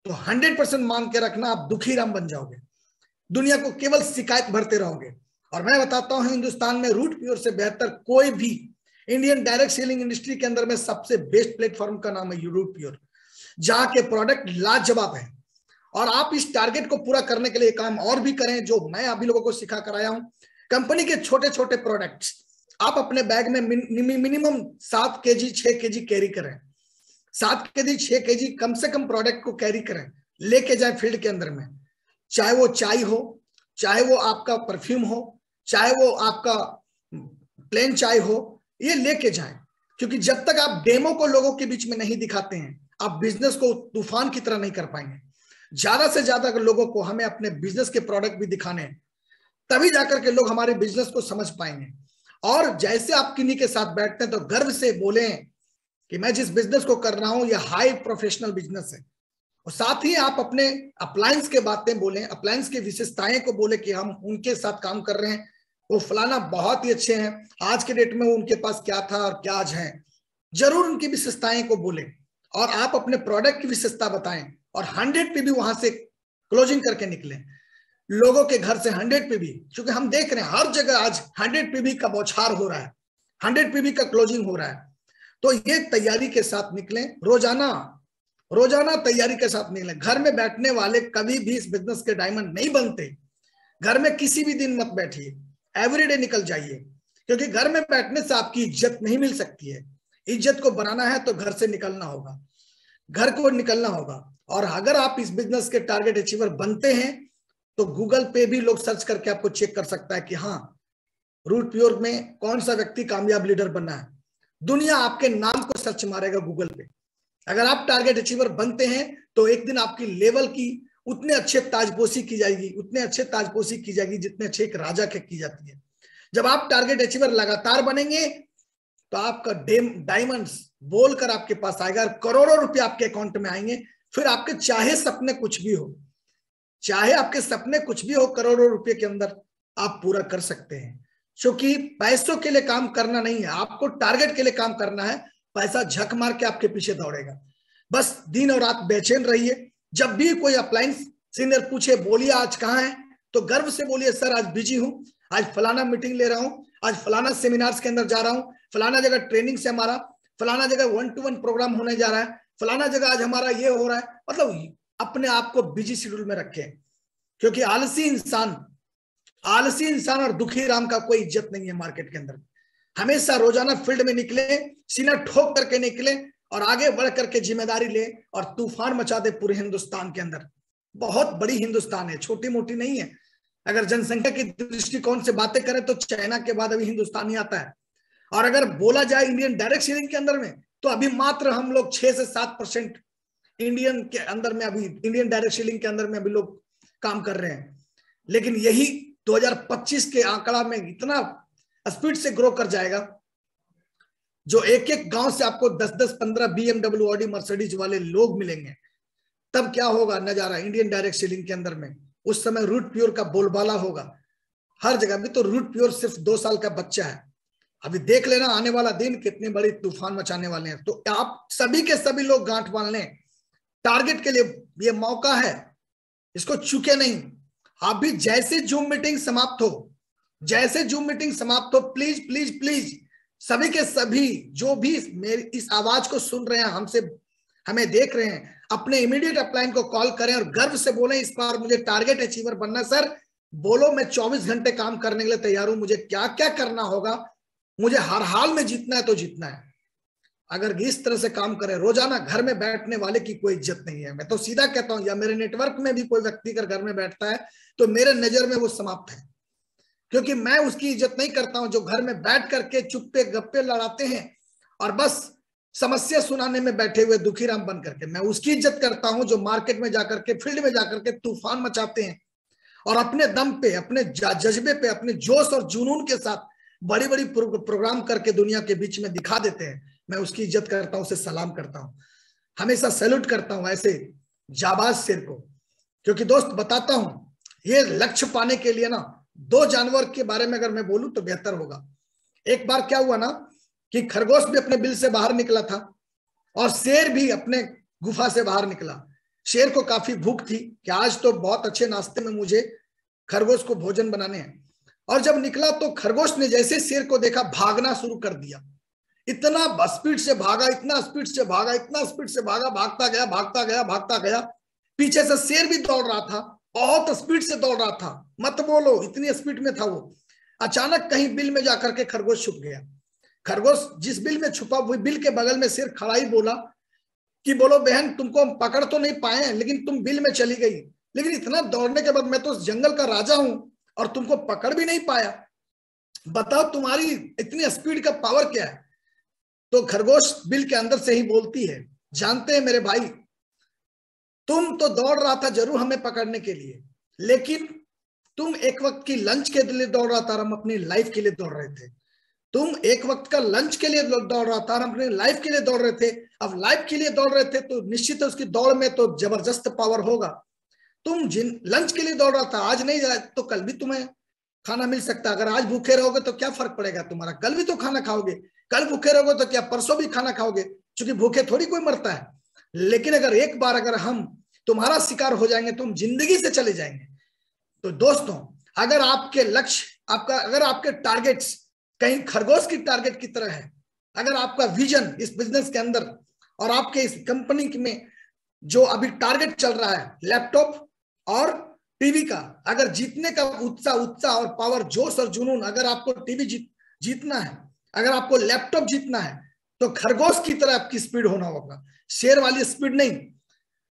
तो 100% मान के रखना, आप दुखी राम बन जाओगे। दुनिया को केवल शिकायत भरते रहोगे। और मैं बताता हूं हिंदुस्तान में रूट प्योर से बेहतर कोई भी इंडियन डायरेक्ट सेलिंग इंडस्ट्री के अंदर में सबसे बेस्ट प्लेटफॉर्म का नाम है रूट प्योर, जहां के प्रोडक्ट लाजवाब है। और आप इस टारगेट को पूरा करने के लिए काम और भी करें जो मैं अभी लोगों को सिखा कर आया हूं। कंपनी के छोटे छोटे प्रोडक्ट्स आप अपने बैग में मिनिमम 7 kg 6 kg कैरी करें। 7 kg 6 kg कम से कम प्रोडक्ट को कैरी करें, लेके जाए फील्ड के अंदर में। चाहे वो चाय हो, चाहे वो आपका परफ्यूम हो, चाहे वो आपका प्लेन चाय हो, ये लेके जाएं। क्योंकि जब तक आप डेमो को लोगों के बीच में नहीं दिखाते हैं, आप बिजनेस को तूफान की तरह नहीं कर पाएंगे। ज्यादा से ज्यादा अगर लोगों को हमें अपने बिजनेस के प्रोडक्ट भी दिखाने हैं, तभी जाकर के लोग हमारे बिजनेस को समझ पाएंगे। और जैसे आप किन्हीं के साथ बैठते हैं तो गर्व से बोलें कि मैं जिस बिजनेस को कर रहा हूं यह हाई प्रोफेशनल बिजनेस है। और साथ ही आप अपने अप्लायंस के बातें बोलें, अप्लायंस की विशेषताएं को बोले कि हम उनके साथ काम कर रहे हैं, वो फलाना बहुत ही अच्छे हैं, आज के डेट में उनके पास क्या था और क्या आज है। जरूर उनकी विशेषताएं को बोलें और आप अपने प्रोडक्ट की विशेषता बताएं और 100 पे भी वहां से क्लोजिंग करके निकले लोगों के घर से। 100 पे भी, क्योंकि हम देख रहे हैं हर जगह आज 100 पे भी का बौछार हो रहा है, 100 पे भी का क्लोजिंग हो रहा है। तो ये तैयारी के साथ निकलें, रोजाना तैयारी के साथ निकलें। घर में बैठने वाले कभी भी इस बिजनेस के डायमंड नहीं बनते। घर में किसी भी दिन मत बैठिए, एवरीडे निकल जाइए, क्योंकि घर में बैठने से आपकी इज्जत नहीं मिल सकती है। इज्जत को बनाना है तो घर से निकलना होगा, घर को निकलना होगा। और अगर आप इस बिजनेस के टारगेट अचीवर बनते हैं तो गूगल पे भी लोग सर्च करके आपको चेक कर सकता है कि हाँ, रूट प्योर में कौन सा व्यक्ति कामयाब लीडर बना है। दुनिया आपके नाम को सर्च मारेगा गूगल पे। अगर आप टारगेट अचीवर बनते हैं तो एक दिन आपकी लेवल की उतने अच्छे ताजपोशी की जाएगी, उतने अच्छे ताजपोशी की जाएगी जितने अच्छे एक राजा के की जाती है। जब आप टारगेट अचीवर लगातार बनेंगे तो आपका डायमंड्स बोलकर आपके पास आएगा, करोड़ों रुपए आपके अकाउंट में आएंगे। फिर आपके चाहे सपने कुछ भी हो, चाहे आपके सपने कुछ भी हो, करोड़ों रुपए के अंदर आप पूरा कर सकते हैं। क्योंकि पैसों के लिए काम करना नहीं है, आपको टारगेट के लिए काम करना है। पैसा झक मार के आपके पीछे दौड़ेगा। बस दिन और रात बेचैन रहिए। जब भी कोई अप्लायंस सीनियर पूछे बोलिए आज कहाँ है, तो गर्व से बोलिए सर आज बिजी हूं, आज फलाना मीटिंग ले रहा हूं, आज फलाना सेमिनार्स के अंदर जा रहा हूं, फलाना जगह ट्रेनिंग से हमारा, फलाना जगह 1-to-1 प्रोग्राम होने जा रहा है, फलाना जगह आज हमारा ये हो रहा है। मतलब अपने आप को बिजी शेड्यूल में रखें, क्योंकि आलसी इंसान और दुखी राम का कोई इज्जत नहीं है मार्केट के अंदर। हमेशा रोजाना फील्ड में निकले, सीना ठोक करके निकले और आगे बढ़ करके जिम्मेदारी ले और तूफान मचा दे पूरे हिंदुस्तान के अंदर। बहुत बड़ी हिंदुस्तान है, छोटी मोटी नहीं है। अगर जनसंख्या की दृष्टिकोण से बातें करें तो चाइना के बाद अभी हिंदुस्तान ही आता है। और अगर बोला जाए इंडियन डायरेक्ट सेलिंग के अंदर में, तो अभी मात्र हम लोग 6 से 7% इंडियन के अंदर में, अभी इंडियन डायरेक्ट सेलिंग के अंदर में अभी लोग काम कर रहे हैं। लेकिन यही 2025 के आंकड़ा में इतना स्पीड से ग्रो कर जाएगा, जो एक एक गांव से आपको 10-10 15 BMW ऑडी मर्सिडीज वाले लोग मिलेंगे। तब क्या होगा नजारा इंडियन डायरेक्ट सेलिंग के अंदर में। उस समय रूट प्योर का बोलबाला होगा हर जगह। अभी तो रूट प्योर सिर्फ 2 साल का बच्चा है। अभी देख लेना आने वाला दिन कितने बड़ी तूफान मचाने वाले हैं। तो आप सभी के सभी लोग गांठ बांध लें, टारगेट के लिए ये मौका है, इसको चूके नहीं। आप भी जैसे जूम मीटिंग समाप्त हो, प्लीज प्लीज प्लीज सभी के सभी जो भी मेरी इस आवाज को सुन रहे हैं, हमें देख रहे हैं, अपने इमीडिएट अपलाइन को कॉल करें और गर्व से बोलें इस बार मुझे टारगेट अचीवर बनना। सर बोलो मैं 24 घंटे काम करने के लिए तैयार हूं, मुझे क्या क्या करना होगा, मुझे हर हाल में जीतना है तो जीतना है। अगर इस तरह से काम करें, रोजाना घर में बैठने वाले की कोई इज्जत नहीं है। मैं तो सीधा कहता हूं, या मेरे नेटवर्क में भी कोई व्यक्ति अगर घर में बैठता है तो मेरे नजर में वो समाप्त है। क्योंकि मैं उसकी इज्जत नहीं करता हूं जो घर में बैठ करके चुप्पे गप्पे लड़ाते हैं और बस समस्या सुनाने में बैठे हुए दुखीराम बन करके। मैं उसकी इज्जत करता हूं जो मार्केट में जाकर के, फील्ड में जाकर के तूफान मचाते हैं और अपने दम पे, अपने जज्बे पे, अपने जोश और जुनून के साथ बड़ी बड़ी प्रोग्राम करके दुनिया के बीच में दिखा देते हैं। मैं उसकी इज्जत करता हूं, उसे सलाम करता हूं, हमेशा सैल्यूट करता हूं ऐसे जाबाज शेर को। क्योंकि दोस्त बताता हूं, ये लक्ष्य पाने के लिए ना 2 जानवर के बारे में अगर मैं बोलूं तो बेहतर होगा। एक बार क्या हुआ ना कि खरगोश भी अपने बिल से बाहर निकला था और शेर भी अपने गुफा से बाहर निकला। शेर को काफी भूख थी कि आज तो बहुत अच्छे नाश्ते में मुझे खरगोश को भोजन बनाने हैं। और जब निकला तो खरगोश ने जैसे शेर को देखा भागना शुरू कर दिया। इतना स्पीड से भागा, इतना स्पीड से भागा, इतना स्पीड से भागा, भागता गया भागता गया भागता गया। पीछे से शेर भी दौड़ रहा था, बहुत स्पीड से दौड़ रहा था, मत बोलो इतनी स्पीड में था वो। अचानक कहीं बिल में जाकर के खरगोश छुप गया। खरगोश जिस बिल में छुपा हुई बिल के बगल में शेर खड़ा ही बोला कि बोलो बहन, तुमको हम पकड़ तो नहीं पाए लेकिन तुम बिल में चली गई, लेकिन इतना दौड़ने के बाद मैं तो उस जंगल का राजा हूं और तुमको पकड़ भी नहीं पाया, बताओ तुम्हारी इतनी स्पीड का पावर क्या है। तो खरगोश बिल के अंदर से ही बोलती है, जानते हैं मेरे भाई, तुम तो दौड़ रहा था जरूर हमें पकड़ने के लिए, लेकिन तुम एक वक्त की लंच के लिए दौड़ रहा था, हम अपनी लाइफ के लिए दौड़ रहे थे। तुम एक वक्त का लंच के लिए दौड़ रहा था, हम अपनी लाइफ के लिए दौड़ रहे थे। अब लाइफ के लिए दौड़ रहे थे तो निश्चित है उसकी दौड़ में तो जबरदस्त पावर होगा। तुम जिन लंच के लिए दौड़ रहा था, आज नहीं जाए तो कल भी तुम्हें खाना मिल सकता है। अगर आज भूखे रहोगे तो क्या फर्क पड़ेगा तुम्हारा, कल भी तो खाना खाओगे। कल भूखे रहोगे तो क्या परसों भी खाना खाओगे, क्योंकि भूखे थोड़ी कोई मरता है। लेकिन अगर एक बार अगर हम तुम्हारा शिकार हो जाएंगे तो हम जिंदगी से चले जाएंगे। तो दोस्तों, अगर आपके लक्ष्य, अगर आपके टारगेट्स कहीं खरगोश की टारगेट की तरह है, अगर आपका विजन इस बिजनेस के अंदर और आपके इस कंपनी में जो अभी टारगेट चल रहा है लैपटॉप और टीवी का, अगर जीतने का उत्साह और पावर, जोश और जुनून, अगर आपको टीवी जीतना है, अगर आपको लैपटॉप जीतना है, तो खरगोश की तरह आपकी स्पीड होना होगा। शेर वाली स्पीड नहीं।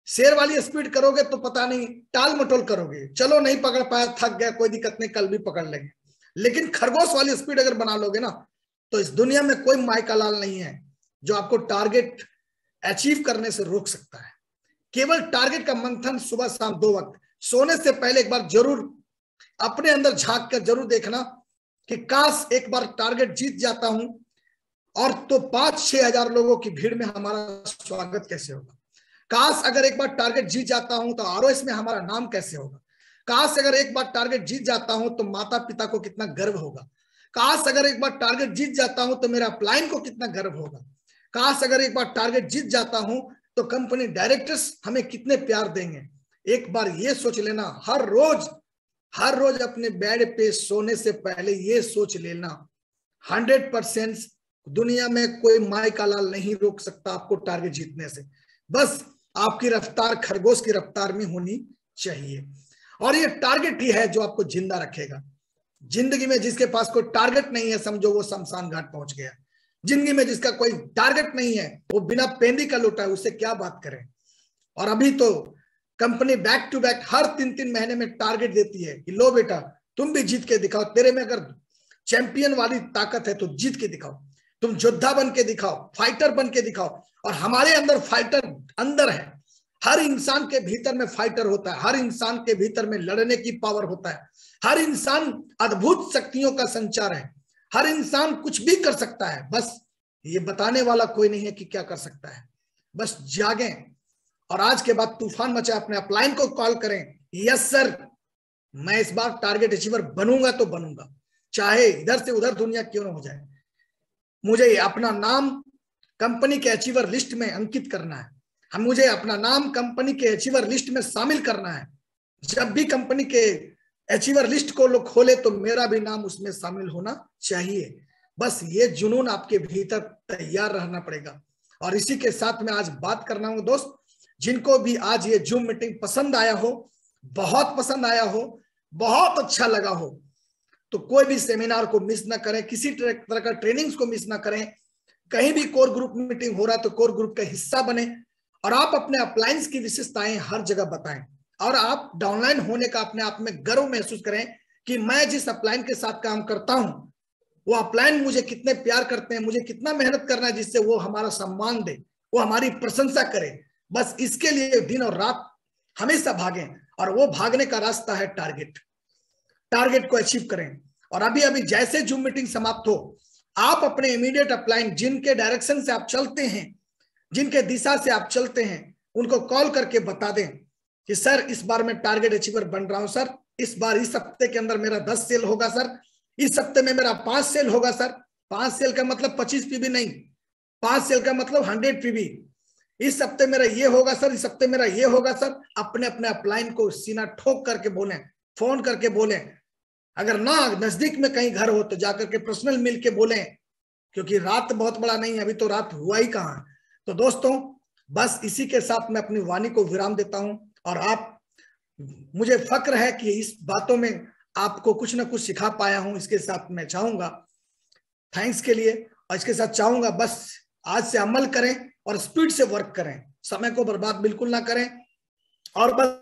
शेर वाली स्पीड करोगे तो पता नहीं टाल मटोल करोगे, चलो नहीं पकड़ पाया, थक गया, कोई दिक्कत नहीं, कल भी पकड़ लेंगे। लेकिन खरगोश वाली स्पीड अगर बना लोगे ना, तो इस दुनिया में कोई माई का लाल नहीं है जो आपको टारगेट अचीव करने से रोक सकता है। केवल टारगेट का मंथन सुबह शाम 2 वक्त, सोने से पहले एक बार जरूर अपने अंदर झांक कर जरूर देखना कि काश एक बार टारगेट जीत जाता हूं और तो 5-6 हजार लोगों की भीड़ में हमारा स्वागत कैसे होगा। काश अगर एक बार टारगेट जीत जाता हूं तो आरओएस में हमारा नाम कैसे होगा। काश अगर एक बार टारगेट जीत जाता हूं तो माता पिता को कितना गर्व होगा। काश अगर एक बार टारगेट जीत जाता हूं तो मेरा अपलाइन को कितना गर्व होगा। काश अगर एक बार टारगेट जीत जाता हूं तो कंपनी डायरेक्टर्स हमें कितने प्यार देंगे। एक बार ये सोच लेना, हर रोज अपने बेड पे सोने से पहले ये सोच लेना, 100% दुनिया में कोई माई का लाल नहीं रोक सकता आपको टारगेट जीतने से। बस आपकी रफ्तार खरगोश की रफ्तार में होनी चाहिए, और ये टारगेट ही है जो आपको जिंदा रखेगा। जिंदगी में जिसके पास कोई टारगेट नहीं है, समझो वो शमशान घाट पहुंच गया। जिंदगी में जिसका कोई टारगेट नहीं है, वो बिना पेंदी का लौटा है, उससे क्या बात करें। और अभी तो कंपनी बैक टू बैक हर 3-3 महीने में टारगेट देती है कि लो बेटा तुम भी जीत के दिखाओ, तेरे में अगर चैंपियन वाली ताकत है तो जीत के दिखाओ, तुम योद्धा बन के दिखाओ, फाइटर बन के दिखाओ। और हमारे अंदर फाइटर अंदर है, हर इंसान के भीतर में फाइटर होता है, हर इंसान के भीतर में लड़ने की पावर होता है, हर इंसान अद्भुत शक्तियों का संचार है, हर इंसान कुछ भी कर सकता है, बस ये बताने वाला कोई नहीं है कि क्या कर सकता है। बस जागें और आज के बाद तूफान मचाए, अपने अपलाइन को कॉल करें, यस सर मैं इस बार टारगेट अचीवर बनूंगा तो बनूंगा, चाहे इधर से उधर दुनिया क्यों ना हो जाए। मुझे अपना नाम कंपनी के अचीवर लिस्ट में अंकित करना है, मुझे अपना नाम कंपनी के अचीवर लिस्ट में शामिल करना है। जब भी कंपनी के अचीवर लिस्ट को लोग खोले तो मेरा भी नाम उसमें शामिल होना चाहिए। बस ये जुनून आपके भीतर तैयार रहना पड़ेगा। और इसी के साथ मैं आज बात करना हूं दोस्त, जिनको भी आज ये जूम मीटिंग पसंद आया हो, बहुत पसंद आया हो, बहुत अच्छा लगा हो, तो कोई भी सेमिनार को मिस ना करें, किसी तरह का ट्रेनिंग्स को मिस ना करें। कहीं भी कोर ग्रुप मीटिंग हो रहा है तो कोर ग्रुप का हिस्सा बने और आप अपने अपलायंस की विशेषताएं हर जगह बताएं, और आप डाउनलाइन होने का अपने आप में गर्व महसूस करें कि मैं जिस अपलाइन के साथ काम करता हूं वो अपलाइन मुझे कितने प्यार करते हैं, मुझे कितना मेहनत करना है जिससे वो हमारा सम्मान दे, वो हमारी प्रशंसा करे। बस इसके लिए दिन और रात हमेशा भागें, और वो भागने का रास्ता है टारगेट को अचीव करें। और अभी अभी जैसे जूम मीटिंग समाप्त हो, आप अपने इमीडिएट अपलाइन, जिनके डायरेक्शन से आप चलते हैं, जिनके दिशा से आप चलते हैं, उनको कॉल करके बता दें कि सर इस बार मैं टारगेट अचीवर बन रहा हूं सर, इस बार इस हफ्ते के अंदर मेरा 10 सेल होगा सर, इस हफ्ते में मेरा 5 सेल होगा सर। 5 सेल का मतलब 25 पीबी नहीं, 5 सेल का मतलब 100 पीबी। इस हफ्ते मेरा ये होगा सर, इस हफ्ते मेरा ये होगा सर। अपने अपने अपलाइन को सीना ठोक करके बोले फोन करके बोलें, अगर ना नजदीक में कहीं घर हो तो जाकर के पर्सनल मिल के बोलें, क्योंकि रात बहुत बड़ा नहीं है, अभी तो रात हुआ ही कहां। तो दोस्तों बस इसी के साथ मैं अपनी वाणी को विराम देता हूं, और आप, मुझे फक्र है कि इस बातों में आपको कुछ ना कुछ सिखा पाया हूं। इसके साथ मैं चाहूंगा थैंक्स के लिए, और इसके साथ चाहूंगा बस आज से अमल करें और स्पीड से वर्क करें, समय को बर्बाद बिल्कुल ना करें, और बस